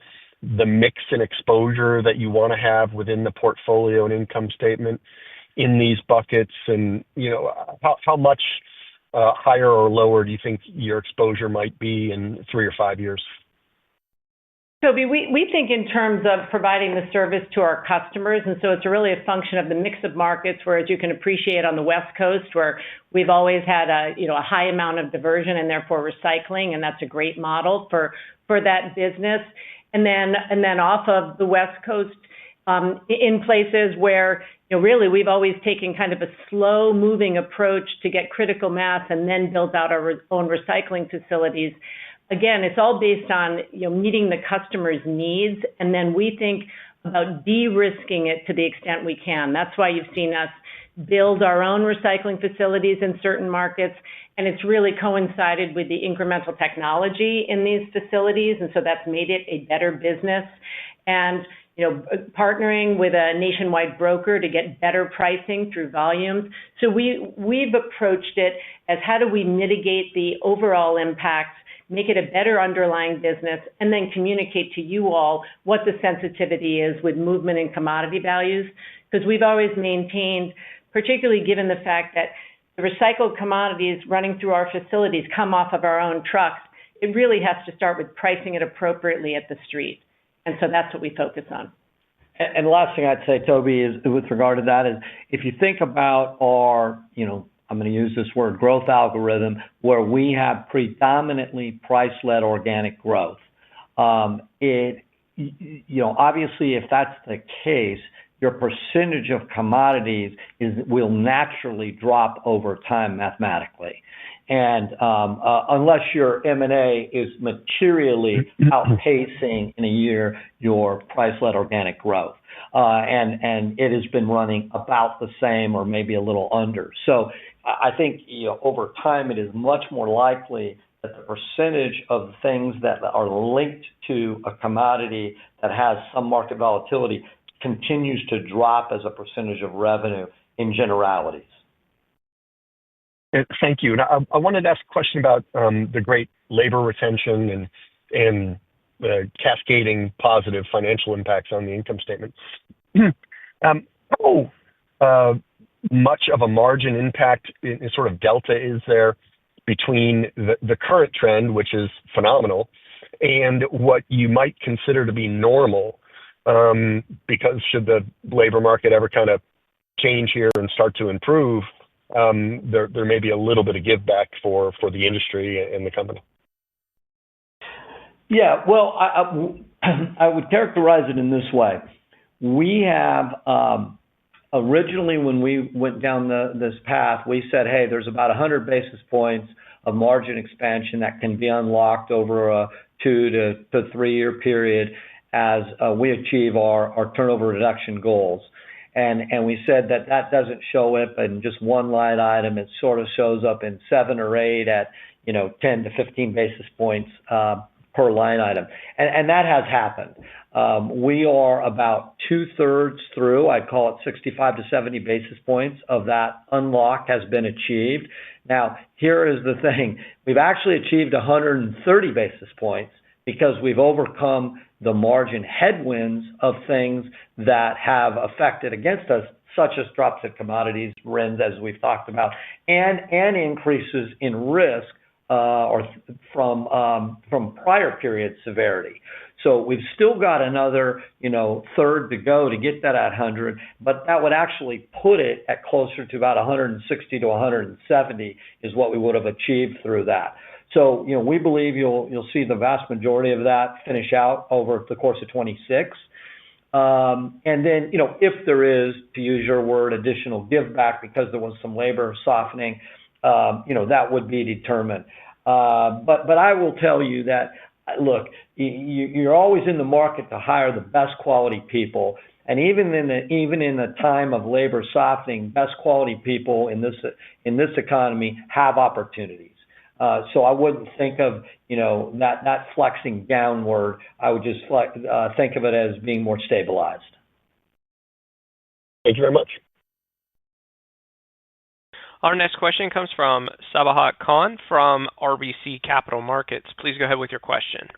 the mix and exposure that you want to have within the portfolio and income statement in these buckets? And, how much higher or lower do you think your exposure might be in 3 or 5 years? Toby, we think in terms of providing the service to our customers, and so it's really a function of the mix of markets, where, as you can appreciate, on the West Coast, where we've always had a high amount of diversion and therefore recycling, and that's a great model for that business. And then off of the West Coast, in places where really we've always taken kind of a slow-moving approach to get critical mass and then build out our own recycling facilities. Again, it's all based on meeting the customer's needs, and then we think about de-risking it to the extent we can. That's why you've seen us build our own recycling facilities in certain markets, and it's really coincided with the incremental technology in these facilities, and so that's made it a better business. And partnering with a nationwide broker to get better pricing through volumes. So we've approached it as how do we mitigate the overall impacts, make it a better underlying business, and then communicate to you all what the sensitivity is with movement in commodity values. Because we've always maintained, particularly given the fact that the recycled commodities running through our facilities come off of our own trucks, it really has to start with pricing it appropriately at the street. And so that's what we focus on. And the last thing I'd say, Toby, is with regard to that is if you think about our, I'm going to use this word, growth algorithm, where we have predominantly price-led organic growth. Obviously, if that's the case, your percentage of commodities will naturally drop over time mathematically. And unless your M&A is materially outpacing in a year your price-led organic growth, and it has been running about the same or maybe a little under. So I think over time it is much more likely that the percentage of things that are linked to a commodity that has some market volatility continues to drop as a percentage of revenue in generalities. Thank you. And I wanted to ask a question about the great labor retention and cascading positive financial impacts on the income statement. How much of a margin impact in sort of delta is there between the current trend, which is phenomenal, and what you might consider to be normal? Because should the labor market ever kind of change here and start to improve, there may be a little bit of give back for the industry and the company. Yeah, well, I would characterize it in this way. We have originally, when we went down this path, we said, hey, there's about 100 basis points of margin expansion that can be unlocked over a 2 to 3 year period as we achieve our turnover reduction goals. And we said that doesn't show up in just one line item. It sort of shows up in 7 or 8 at 10 to 15 basis points per line item. And that has happened. We are about 2/3 through. I'd call it 65 to 70 basis points of that unlock has been achieved. Now, here is the thing. We've actually achieved 130 basis points because we've overcome the margin headwinds of things that have affected against us, such as drops in commodities, RINs, as we've talked about, and increases in risk from prior period severity. So we've still got another, third to go to get that at 100, but that would actually put it at closer to about 160 to 170 is what we would have achieved through that. So, we believe you'll see the vast majority of that finish out over the course of 26. And then, if there is, to use your word, additional give back because there was some labor softening, that would be determined. But I will tell you that, look, you're always in the market to hire the best quality people. And even in the time of labor softening, best quality people in this economy have opportunities. So I wouldn't think of, that flexing downward. I would just think of it as being more stabilized. Thank you very much. Our next question comes from Sabahat Khan from RBC Capital Markets. Please go ahead with your question.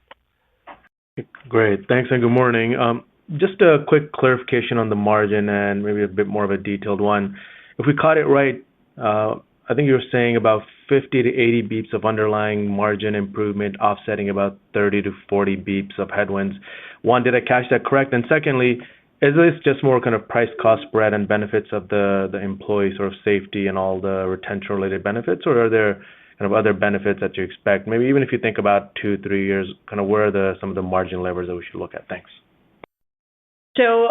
Great. Thanks and good morning. Just a quick clarification on the margin and maybe a bit more of a detailed one. If we caught it right, I think you were saying about 50 to 80 beeps of underlying margin improvement offsetting about 30 to 40 beeps of headwinds. One, did I catch that correct? And secondly, is this just more kind of price cost spread and benefits of the employee sort of safety and all the retention related benefits, or are there kind of other benefits that you expect? Maybe even if you think about 2-3 years, kind of where are some of the margin levers that we should look at? Thanks. So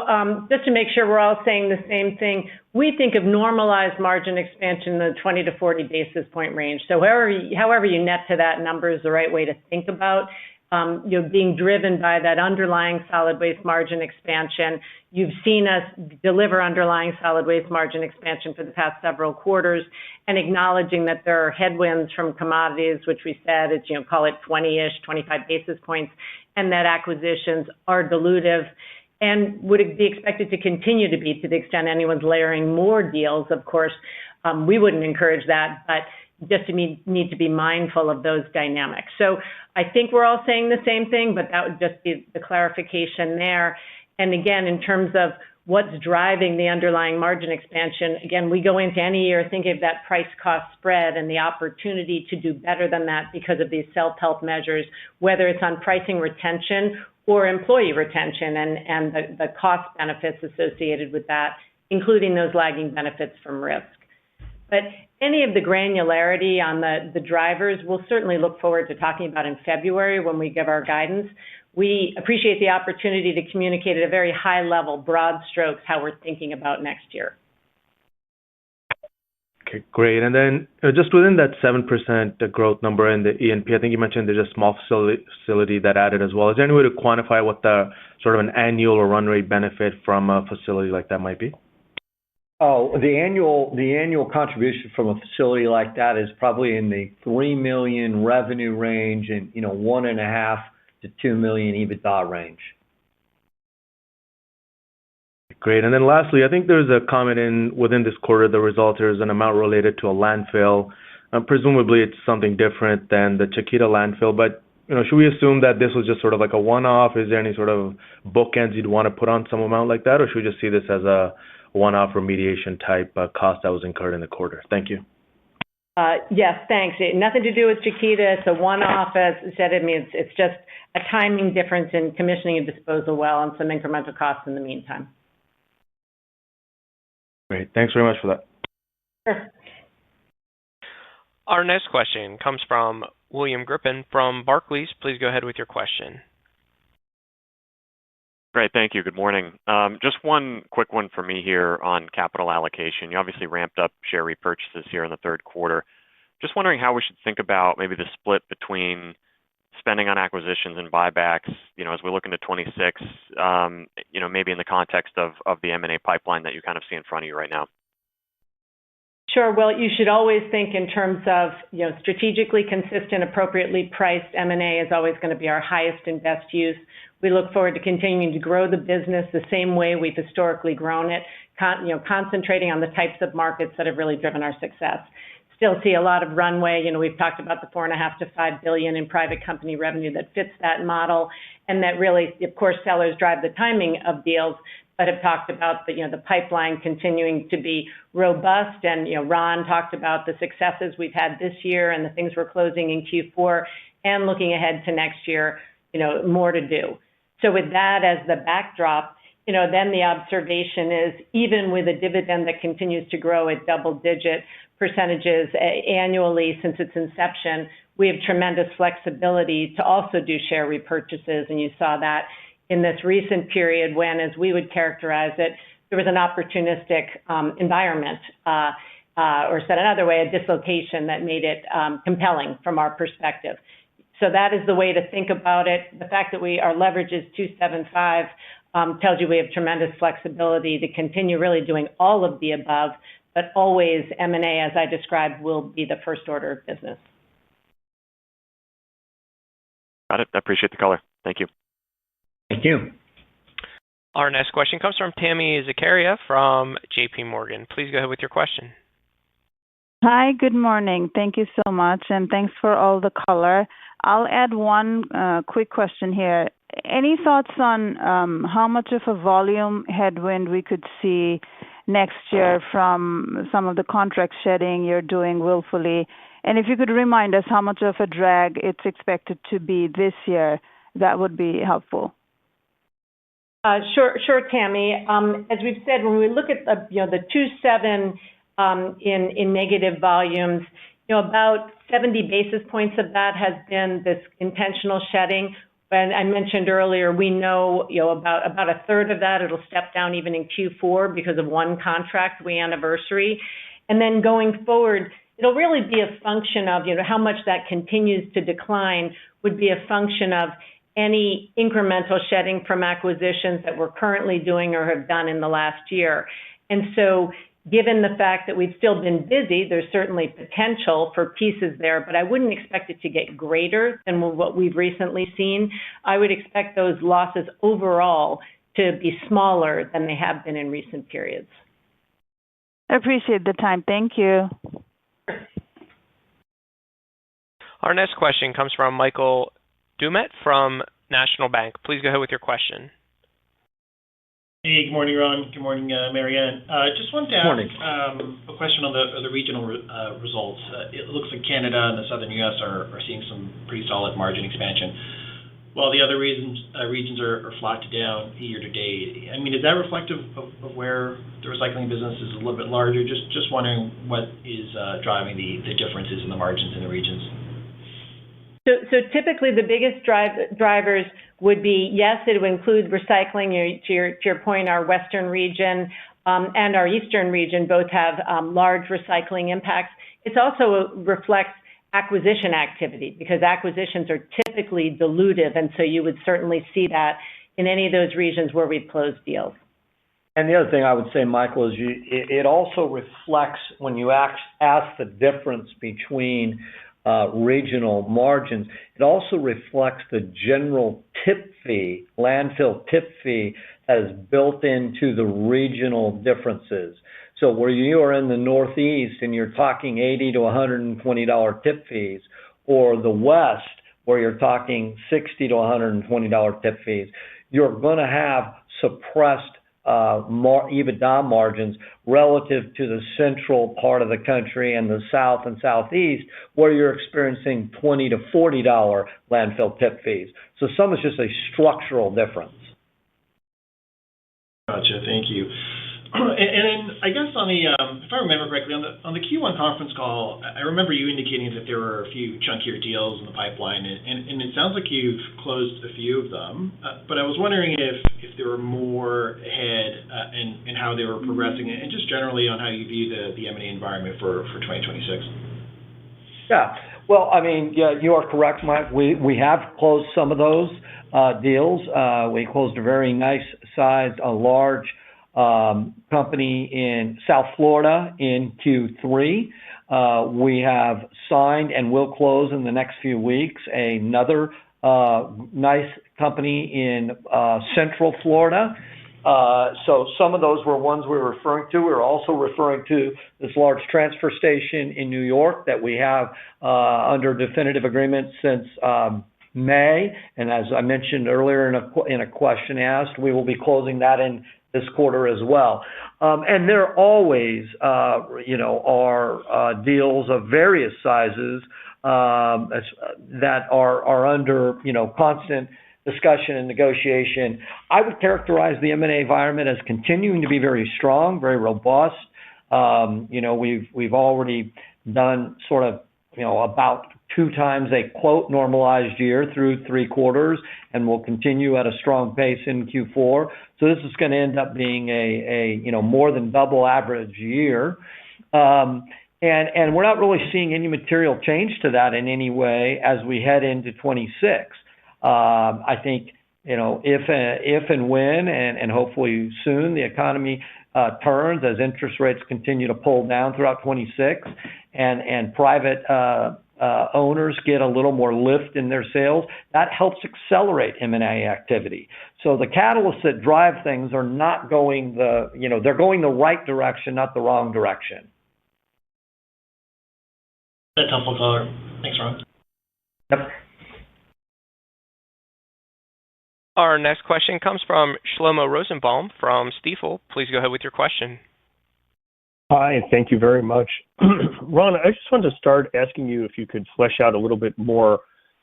just to make sure we're all saying the same thing, we think of normalized margin expansion in the 20 to 40 basis point range. So however you net to that number is the right way to think about being driven by that underlying solid waste margin expansion. You've seen us deliver underlying solid waste margin expansion for the past several quarters, and acknowledging that there are headwinds from commodities, which we said is, call it 20-ish, 25 basis points, and that acquisitions are dilutive and would be expected to continue to be, to the extent anyone's layering more deals. Of course, we wouldn't encourage that, but just need to be mindful of those dynamics. So I think we're all saying the same thing, but that would just be the clarification there. And again, in terms of what's driving the underlying margin expansion, again, we go into any year thinking of that price-cost spread and the opportunity to do better than that because of these self-help measures, whether it's on pricing retention or employee retention and the cost benefits associated with that, including those lagging benefits from risk. But any of the granularity on the drivers, we'll certainly look forward to talking about in February when we give our guidance. We appreciate the opportunity to communicate at a very high level, broad strokes, how we're thinking about next year. Okay, great. And then just within that 7% growth number in the E&P, I think you mentioned there's a small facility that added as well. Is there any way to quantify what the sort of an annual or run rate benefit from a facility like that might be? Oh, the annual contribution from a facility like that is probably in the $3 million revenue range and, $1.5 to $2 million EBITDA range. Great. And then lastly, I think there's a comment within this quarter, the results, there's an amount related to a landfill. Presumably it's something different than the Chiquita landfill, but should we assume that this was just sort of like a one-off? Is there any sort of bookends you'd want to put on some amount like that, or should we just see this as a one-off remediation type cost that was incurred in the quarter? Thank you. Yes, thanks. Nothing to do with Chiquita. It's a one-off, as I said. It's just a timing difference in commissioning a disposal well and some incremental costs in the meantime. Great. Thanks very much for that. Sure. Our next question comes from William Grippin from Barclays. Please go ahead with your question. Great. Thank you. Good morning. Just one quick one for me here on capital allocation. You obviously ramped up share repurchases here in the third quarter. Just wondering how we should think about maybe the split between spending on acquisitions and buybacks, as we look into 26, maybe in the context of the M&A pipeline that you kind of see in front of you right now. Sure. Well, you should always think in terms of, strategically consistent, appropriately priced M&A is always going to be our highest and best use. We look forward to continuing to grow the business the same way we've historically grown it, concentrating on the types of markets that have really driven our success. Still see a lot of runway. We've talked about the $4.5 to $5 billion in private company revenue that fits that model, and that really, of course, sellers drive the timing of deals, but have talked about the pipeline continuing to be robust. And Ron talked about the successes we've had this year and the things we're closing in Q4, and looking ahead to next year, more to do. So with that as the backdrop, then the observation is, even with a dividend that continues to grow at double-digit percentages annually since its inception, we have tremendous flexibility to also do share repurchases. And you saw that in this recent period when, as we would characterize it, there was an opportunistic environment, or said another way, a dislocation that made it compelling from our perspective. So that is the way to think about it. The fact that our leverage is 2.75 tells you we have tremendous flexibility to continue really doing all of the above, but always M&A, as I described, will be the first order of business. Got it. I appreciate the color. Thank you. Thank you. Our next question comes from Tami Zakaria from JP Morgan. Please go ahead with your question. Hi, good morning. Thank you so much, and thanks for all the color. I'll add one quick question here. Any thoughts on how much of a volume headwind we could see next year from some of the contract shedding you're doing willfully? And if you could remind us how much of a drag it's expected to be this year, that would be helpful. Sure, Tammy. As we've said, when we look at the 2.7 in negative volumes, about 70 basis points of that has been this intentional shedding. And I mentioned earlier, we know about a third of that it'll step down even in Q4 because of one contract we anniversary. And then going forward, it'll really be a function of, how much that continues to decline would be a function of any incremental shedding from acquisitions that we're currently doing or have done in the last year. And so given the fact that we've still been busy, there's certainly potential for pieces there, but I wouldn't expect it to get greater than what we've recently seen. I would expect those losses overall to be smaller than they have been in recent periods. I appreciate the time. Thank you. Our next question comes from Michael Doumet from National Bank. Please go ahead with your question. Hey, good morning, Ron. Good morning, Marianne. Just wanted to ask a question on the regional results. It looks like Canada and the southern U.S. are seeing some pretty solid margin expansion, while the other regions are flat to down year to date. I mean, is that reflective of where the recycling business is a little bit larger? Just wondering what is driving the differences in the margins in the regions. So typically the biggest drivers would be, yes, it would include recycling. To your point, our western region and our eastern region both have large recycling impacts. It also reflects acquisition activity because acquisitions are typically dilutive, and so you would certainly see that in any of those regions where we've closed deals. And the other thing I would say, Michael, is it also reflects when you ask the difference between regional margins, it also reflects the general tip fee, landfill tip fee that is built into the regional differences. So where you are in the Northeast and you're talking $80 to $120 tip fees, or the West where you're talking $60 to $120 tip fees, you're going to have suppressed EBITDA margins relative to the central part of the country and the South and Southeast, where you're experiencing $20 to $40 landfill tip fees. So some is just a structural difference. Gotcha. Thank you. And then I guess on the, if I remember correctly, on the Q1 conference call, I remember you indicating that there were a few chunkier deals in the pipeline, and it sounds like you've closed a few of them. But I was wondering if there were more ahead and how they were progressing, and just generally on how you view the M&A environment for 2026. Yeah. Well, I mean, yeah, you are correct, Mike. We have closed some of those deals. We closed a very nice size, a large company in South Florida in Q3. We have signed and will close in the next few weeks another nice company in Central Florida. So some of those were ones we were referring to. We were also referring to this large transfer station in New York that we have under definitive agreement since May. And as I mentioned earlier in a question asked, we will be closing that in this quarter as well. And there always, are deals of various sizes that are under, we're discussion and negotiation. I would characterize the M&A environment as continuing to be very strong, very robust. We've already done sort of, about 2 times a quote normalized year through 3 quarters, and we'll continue at a strong pace in Q4. So this is going to end up being a more than double average year. And we're not really seeing any material change to that in any way as we head into 26. I think, if and when, and hopefully soon, the economy turns as interest rates continue to pull down throughout 26, and private owners get a little more lift in their sales, that helps accelerate M&A activity. So the catalysts that drive things are not going they're going the right direction, not the wrong direction. That's helpful color. Thanks, Ron. Yep. Our next question comes from Shlomo Rosenbaum from Stifel. Please go ahead with your question. Hi, and thank you very much. Ron, I just wanted to start asking you if you could flesh out a little bit more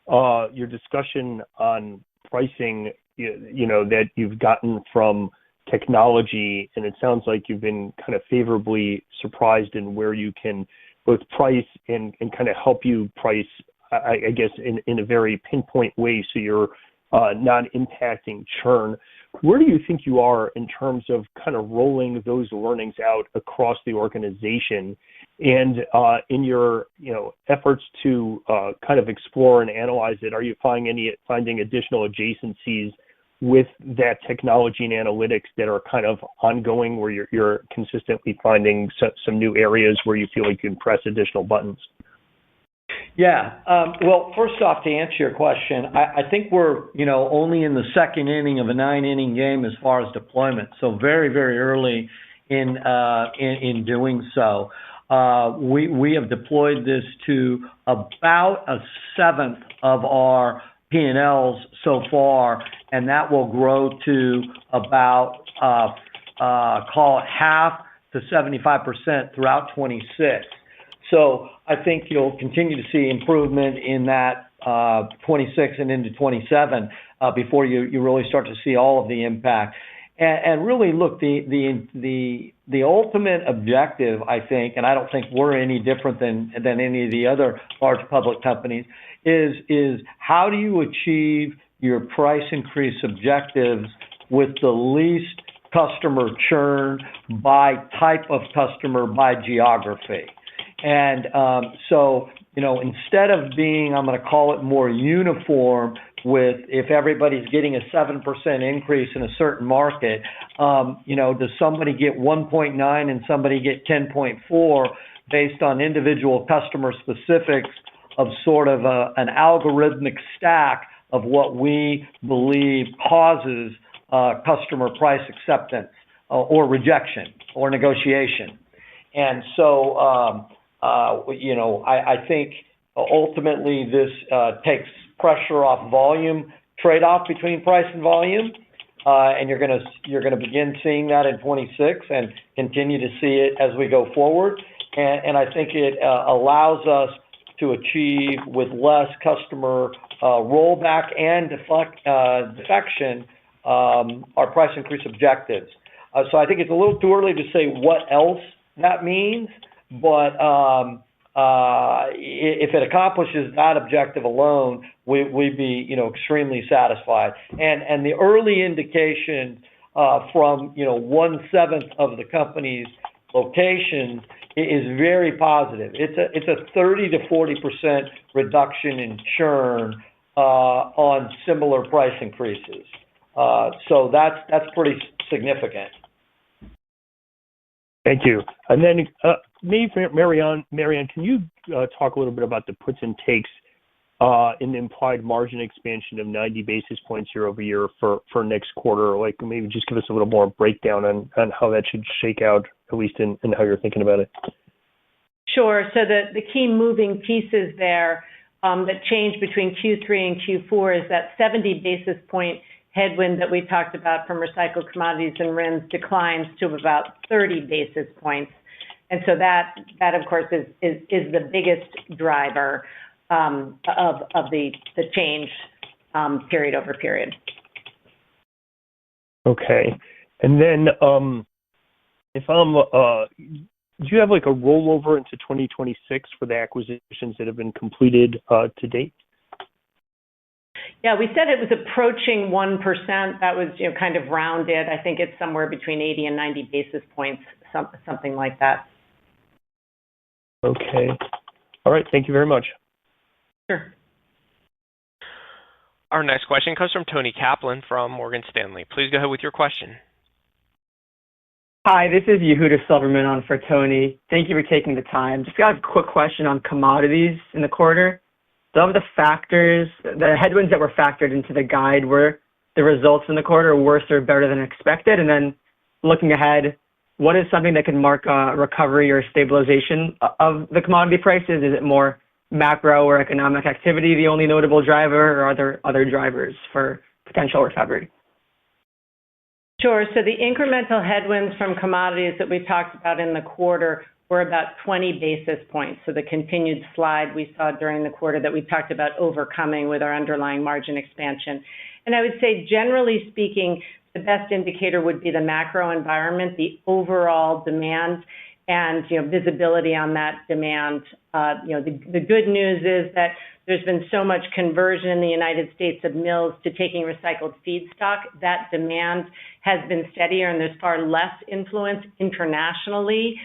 your discussion on pricing, that you've gotten from technology, and it sounds like you've been kind of favorably surprised in where you can both price and kind of help you price, I guess, in a very pinpoint way so you're not impacting churn. Where do you think you are in terms of kind of rolling those learnings out across the organization? And in your efforts to kind of explore and analyze it, are you finding additional adjacencies with that technology and analytics that are kind of ongoing, where you're consistently finding some new areas where you feel like you can press additional buttons? Yeah. Well, first off, to answer your question, I think we're, only in the second inning of a 9-inning game as far as deployment. So very, very early in doing so. We have deployed this to about a seventh of our P&Ls so far, and that will grow to about, call it half to 75% throughout 26. So I think you'll continue to see improvement in that 26 and into 27 before you really start to see all of the impact. And really, look, the ultimate objective, I think, and I don't think we're any different than any of the other large public companies, is how do you achieve your price increase objectives with the least customer churn by type of customer, by geography. And so, instead of being, I'm going to call it more uniform with if everybody's getting a 7% increase in a certain market, does somebody get 1.9 and somebody get 10.4 based on individual customer specifics of sort of an algorithmic stack of what we believe causes customer price acceptance or rejection or negotiation. And so, I think ultimately this takes pressure off volume trade-off between price and volume, and you're gonna begin seeing that in 26 and continue to see it as we go forward. And I think it allows us to achieve with less customer rollback and defection our price increase objectives. So I think it's a little too early to say what else that means, but if it accomplishes that objective alone, we'd be, extremely satisfied. And the early indication from 1/7 of the company's locations is very positive. It's a 30 to 40% reduction in churn on similar price increases. So that's pretty significant. Thank you. And then maybe for Marianne, can you talk a little bit about the puts and takes in the implied margin expansion of 90 basis points year over year for next quarter? Like maybe just give us a little more breakdown on how that should shake out, at least in how you're thinking about it. Sure. So the key moving pieces there that change between Q3 and Q4 is that 70 basis point headwind that we talked about from recycled commodities and RINs declines to about 30 basis points. And so that of course, is the biggest driver of the change period over period. Okay. And then if do you have like a rollover into 2026 for the acquisitions that have been completed to date? Yeah, we said it was approaching 1%. That was, kind of rounded. I think it's somewhere between 80 and 90 basis points, something like that. Okay. All right. Thank you very much. Sure. Our next question comes from Tony Kaplan from Morgan Stanley. Please go ahead with your question. Hi, this is Yehuda Silverman on for Tony. Thank you for taking the time. Just got a quick question on commodities in the quarter. Some of the headwinds that were factored into the guide, were the results in the quarter worse or better than expected? And then looking ahead, what is something that can mark a recovery or stabilization of the commodity prices? Is it more macro or economic activity the only notable driver, or are there other drivers for potential recovery? Sure. So the incremental headwinds from commodities that we talked about in the quarter were about 20 basis points. So the continued slide we saw during the quarter that we talked about overcoming with our underlying margin expansion. And I would say, generally speaking, the best indicator would be the macro environment, the overall demand, and visibility on that demand. The good news is that there's been so much conversion in the United States of mills to taking recycled feedstock. That demand has been steadier, and there's far less influence internationally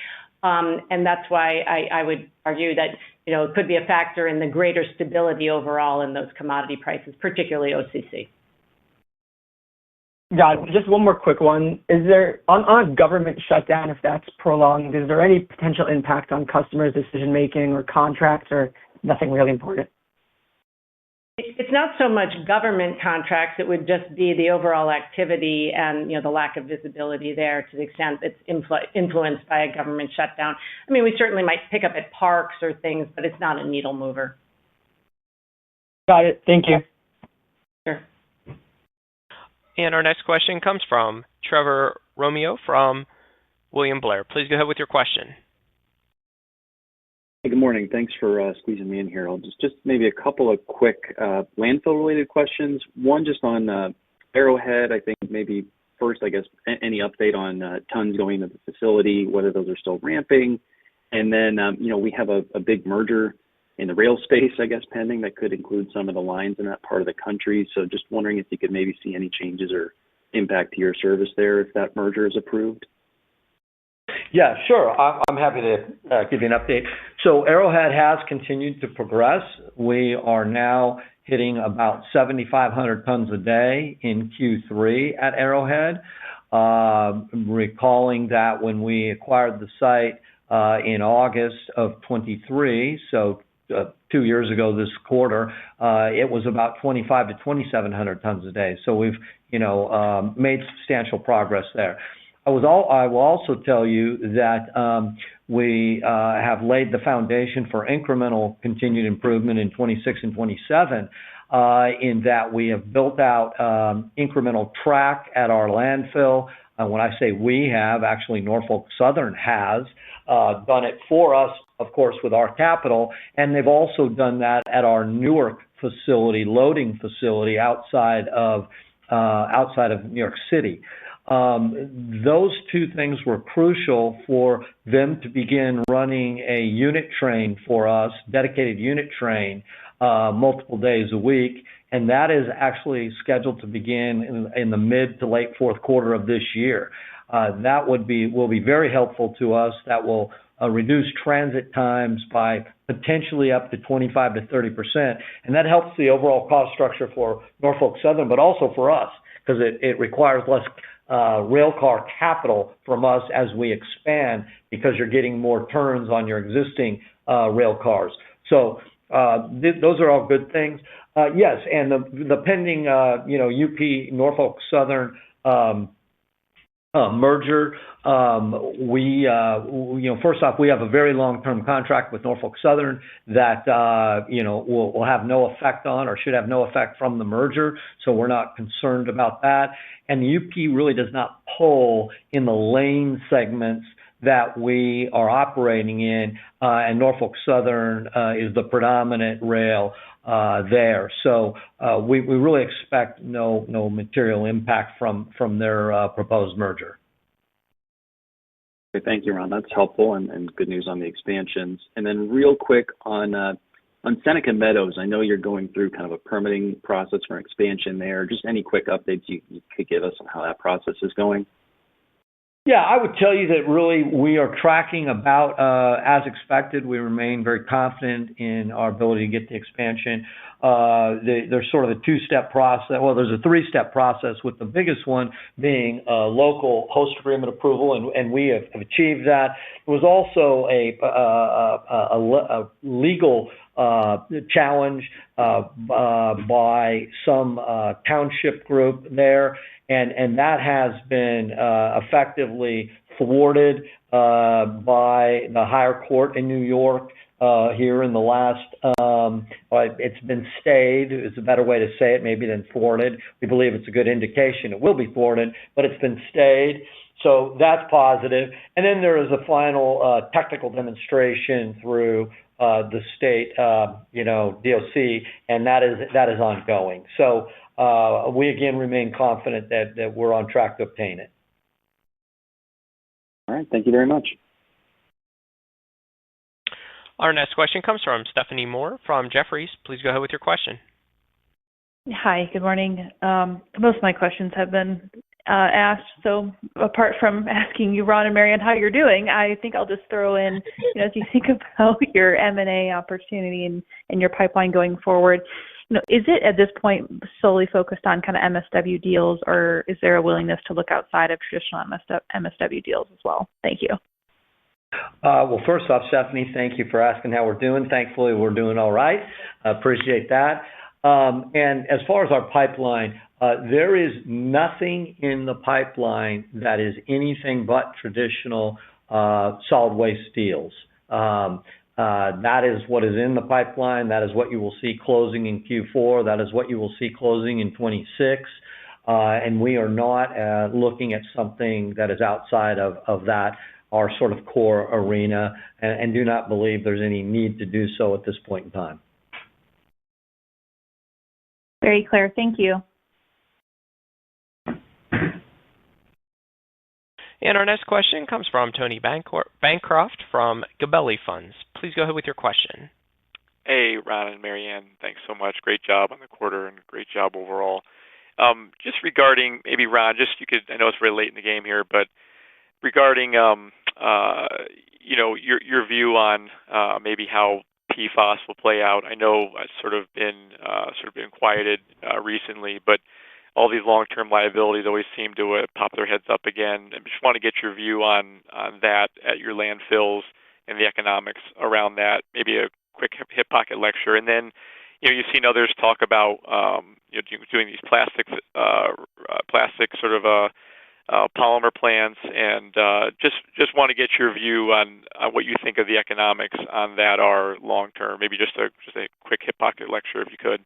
And that's why I would argue that, it could be a factor in the greater stability overall in those commodity prices, particularly OCC. Got it. Just one more quick one. Is there, on a government shutdown, if that's prolonged, is there any potential impact on customers' decision-making or contracts, or nothing really important? It's not so much government contracts. It would just be the overall activity and, the lack of visibility there to the extent it's influenced by a government shutdown. I mean, we certainly might pick up at parks or things, but it's not a needle mover. Got it. Thank you. Sure. And our next question comes from Trevor Romeo from William Blair. Please go ahead with your question. Hey, good morning. Thanks for squeezing me in here. I'll just maybe a couple of quick landfill-related questions. One just on Arrowhead. I think maybe first, I guess, any update on tons going to the facility, whether those are still ramping. And then, we have a big merger in the rail space, I guess, pending that could include some of the lines in that part of the country. So just wondering if you could maybe see any changes or impact to your service there if that merger is approved. Yeah, sure. I'm happy to give you an update. So Arrowhead has continued to progress. We are now hitting about 7,500 tons a day in Q3 at Arrowhead. Recalling that when we acquired the site in August of 23, so 2 years ago this quarter, it was about 2,500 to 2,700 tons a day. So we've, made substantial progress there. I will also tell you that we have laid the foundation for incremental continued improvement in 26 and 27 in that we have built out incremental track at our landfill. When I say we have, actually Norfolk Southern has done it for us, of course, with our capital, and they've also done that at our Newark facility, loading facility outside of New York City. Those two things were crucial for them to begin running a unit train for us, dedicated unit train, multiple days a week. And that is actually scheduled to begin in the mid to late fourth quarter of this year. That will be very helpful to us. That will reduce transit times by potentially up to 25 to 30%. And that helps the overall cost structure for Norfolk Southern, but also for us, because it requires less rail car capital from us as we expand, because you're getting more turns on your existing rail cars. So those are all good things. Yes, and the pending UP Norfolk Southern merger. First off, we have a very long-term contract with Norfolk Southern that will have no effect on, or should have no effect from, the merger. So we're not concerned about that. And the UP really does not pull in the lane segments that we are operating in, and Norfolk Southern is the predominant rail there. So we really expect no material impact from their proposed merger. Okay, thank you, Ron. That's helpful and good news on the expansions. And then real quick on Seneca Meadows, I know you're going through kind of a permitting process for expansion there. Just any quick updates you could give us on how that process is going? Yeah, I would tell you that really we are tracking about as expected. We remain very confident in our ability to get the expansion. There's sort of a two-step process. Well, there's a three-step process, with the biggest one being local host agreement approval, and we have achieved that. There was also a legal challenge by some township group there, and that has been effectively thwarted by the higher court in New York here in the last, it's been stayed is a better way to say it, maybe, than thwarted. We believe it's a good indication it will be thwarted, but it's been stayed. So that's positive. And then there is a final technical demonstration through the state, DOC, and that is ongoing. So we again remain confident that we're on track to obtain it. All right. Thank you very much. Our next question comes from Stephanie Moore from Jefferies. Please go ahead with your question. Hi, good morning. Most of my questions have been asked. So apart from asking you, Ron and Marianne, how you're doing, I think I'll just throw in, as you think about your M&A opportunity and your pipeline going forward, is it at this point solely focused on kind of MSW deals, or is there a willingness to look outside of traditional MSW deals as well? Thank you. Well, first off, Stephanie, thank you for asking how we're doing. Thankfully, we're doing all right. Appreciate that. And as far as our pipeline, there is nothing in the pipeline that is anything but traditional solid waste deals. That is what is in the pipeline. That is what you will see closing in Q4. That is what you will see closing in 26. And we are not looking at something that is outside of that, our sort of core arena, and do not believe there's any need to do so at this point in time. Very clear. Thank you. And our next question comes from Tony Bancroft from Gabelli Funds. Please go ahead with your question. Hey, Ron and Marianne, thanks so much. Great job on the quarter and great job overall. Just regarding, maybe Ron, I know it's very late in the game here, but regarding, your view on maybe how PFAS will play out. I know it's sort of been quieted recently, but all these long-term liabilities always seem to pop their heads up again. I just want to get your view on that at your landfills and the economics around that. Maybe a quick hip pocket lecture, and then you've seen others talk about doing these plastic sort of polymer plants, and just want to get your view on what you think of the economics on that are long term. Maybe just a quick hip pocket lecture if you could.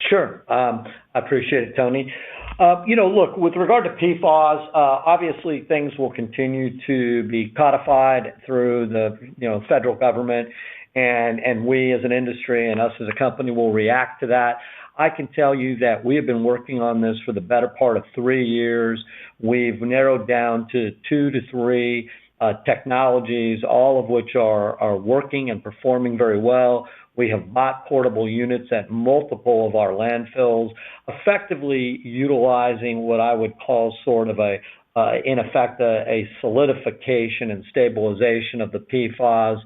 Sure. I appreciate it, Tony. Look, with regard to PFAS, obviously things will continue to be codified through the federal government, and we as an industry and us as a company will react to that. I can tell you that we have been working on this for the better part of 3 years. We've narrowed down to 2 to 3 technologies, all of which are working and performing very well. We have bought portable units at multiple of our landfills, effectively utilizing what I would call sort of in effect, a solidification and stabilization of the PFAS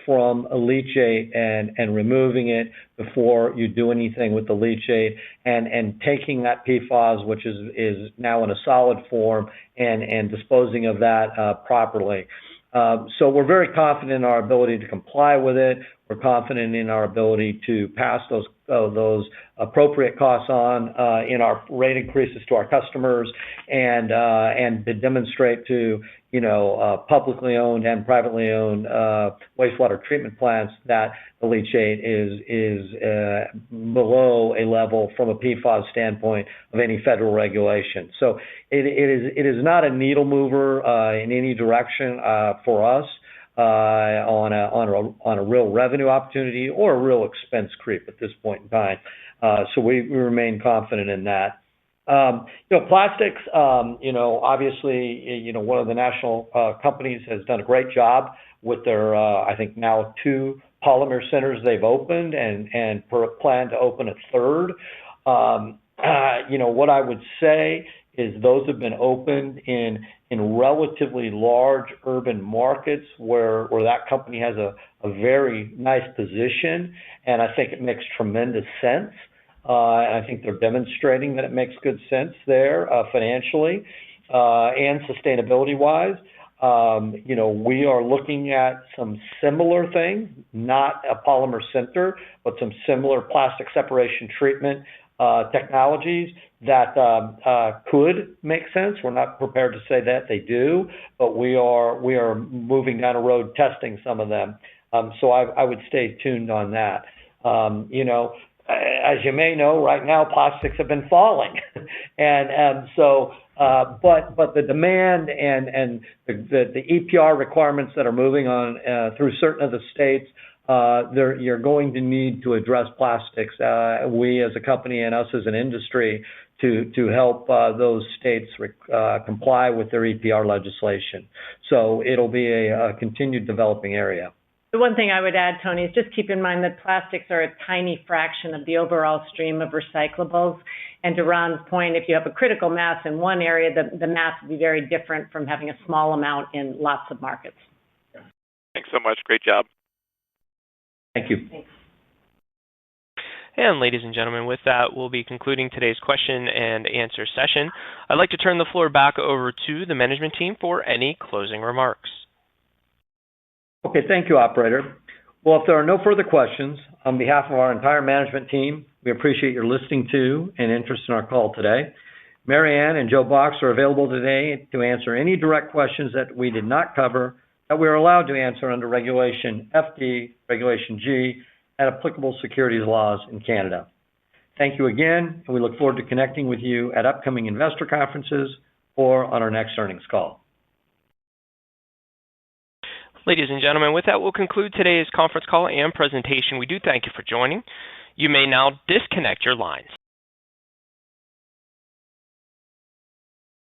from a leachate and removing it before you do anything with the leachate, and taking that PFAS, which is now in a solid form, and disposing of that properly. So we're very confident in our ability to comply with it. We're confident in our ability to pass those appropriate costs on in our rate increases to our customers, and to demonstrate to publicly owned and privately owned wastewater treatment plants that the leachate is below a level from a PFAS standpoint of any federal regulation. So it is not a needle mover in any direction for us on a real revenue opportunity or a real expense creep at this point in time. So we remain confident in that. Plastics, obviously, one of the national companies has done a great job with their, I think now 2 polymer centers they've opened and plan to open a 3rd. What I would say is those have been opened in relatively large urban markets where that company has a very nice position, and I think it makes tremendous sense. And I think they're demonstrating that it makes good sense there financially and sustainability-wise. We are looking at some similar things, not a polymer center, but some similar plastic separation treatment technologies that could make sense. We're not prepared to say that they do, but we are moving down a road testing some of them. So I would stay tuned on that. As you may know, right now plastics have been falling, and so but the demand and the EPR requirements that are moving on through certain of the states, you're going to need to address plastics. We as a company and us as an industry to help those states comply with their EPR legislation. So it'll be a continued developing area. The one thing I would add, Tony, is just keep in mind that plastics are a tiny fraction of the overall stream of recyclables. And to Ron's point, if you have a critical mass in one area, the mass will be very different from having a small amount in lots of markets. Thanks so much. Great job. Thank you. Thanks. And ladies and gentlemen, with that, we'll be concluding today's question and answer session. I'd like to turn the floor back over to the management team for any closing remarks. Okay, thank you, operator. Well, if there are no further questions, on behalf of our entire management team, we appreciate your listening to and interest in our call today. Mary Ann and Joe Box are available today to answer any direct questions that we did not cover that we are allowed to answer under Regulation FD, Regulation G, and applicable securities laws in Canada. Thank you again, and we look forward to connecting with you at upcoming investor conferences or on our next earnings call. Ladies and gentlemen, with that, we'll conclude today's conference call and presentation. We do thank you for joining. You may now disconnect your lines.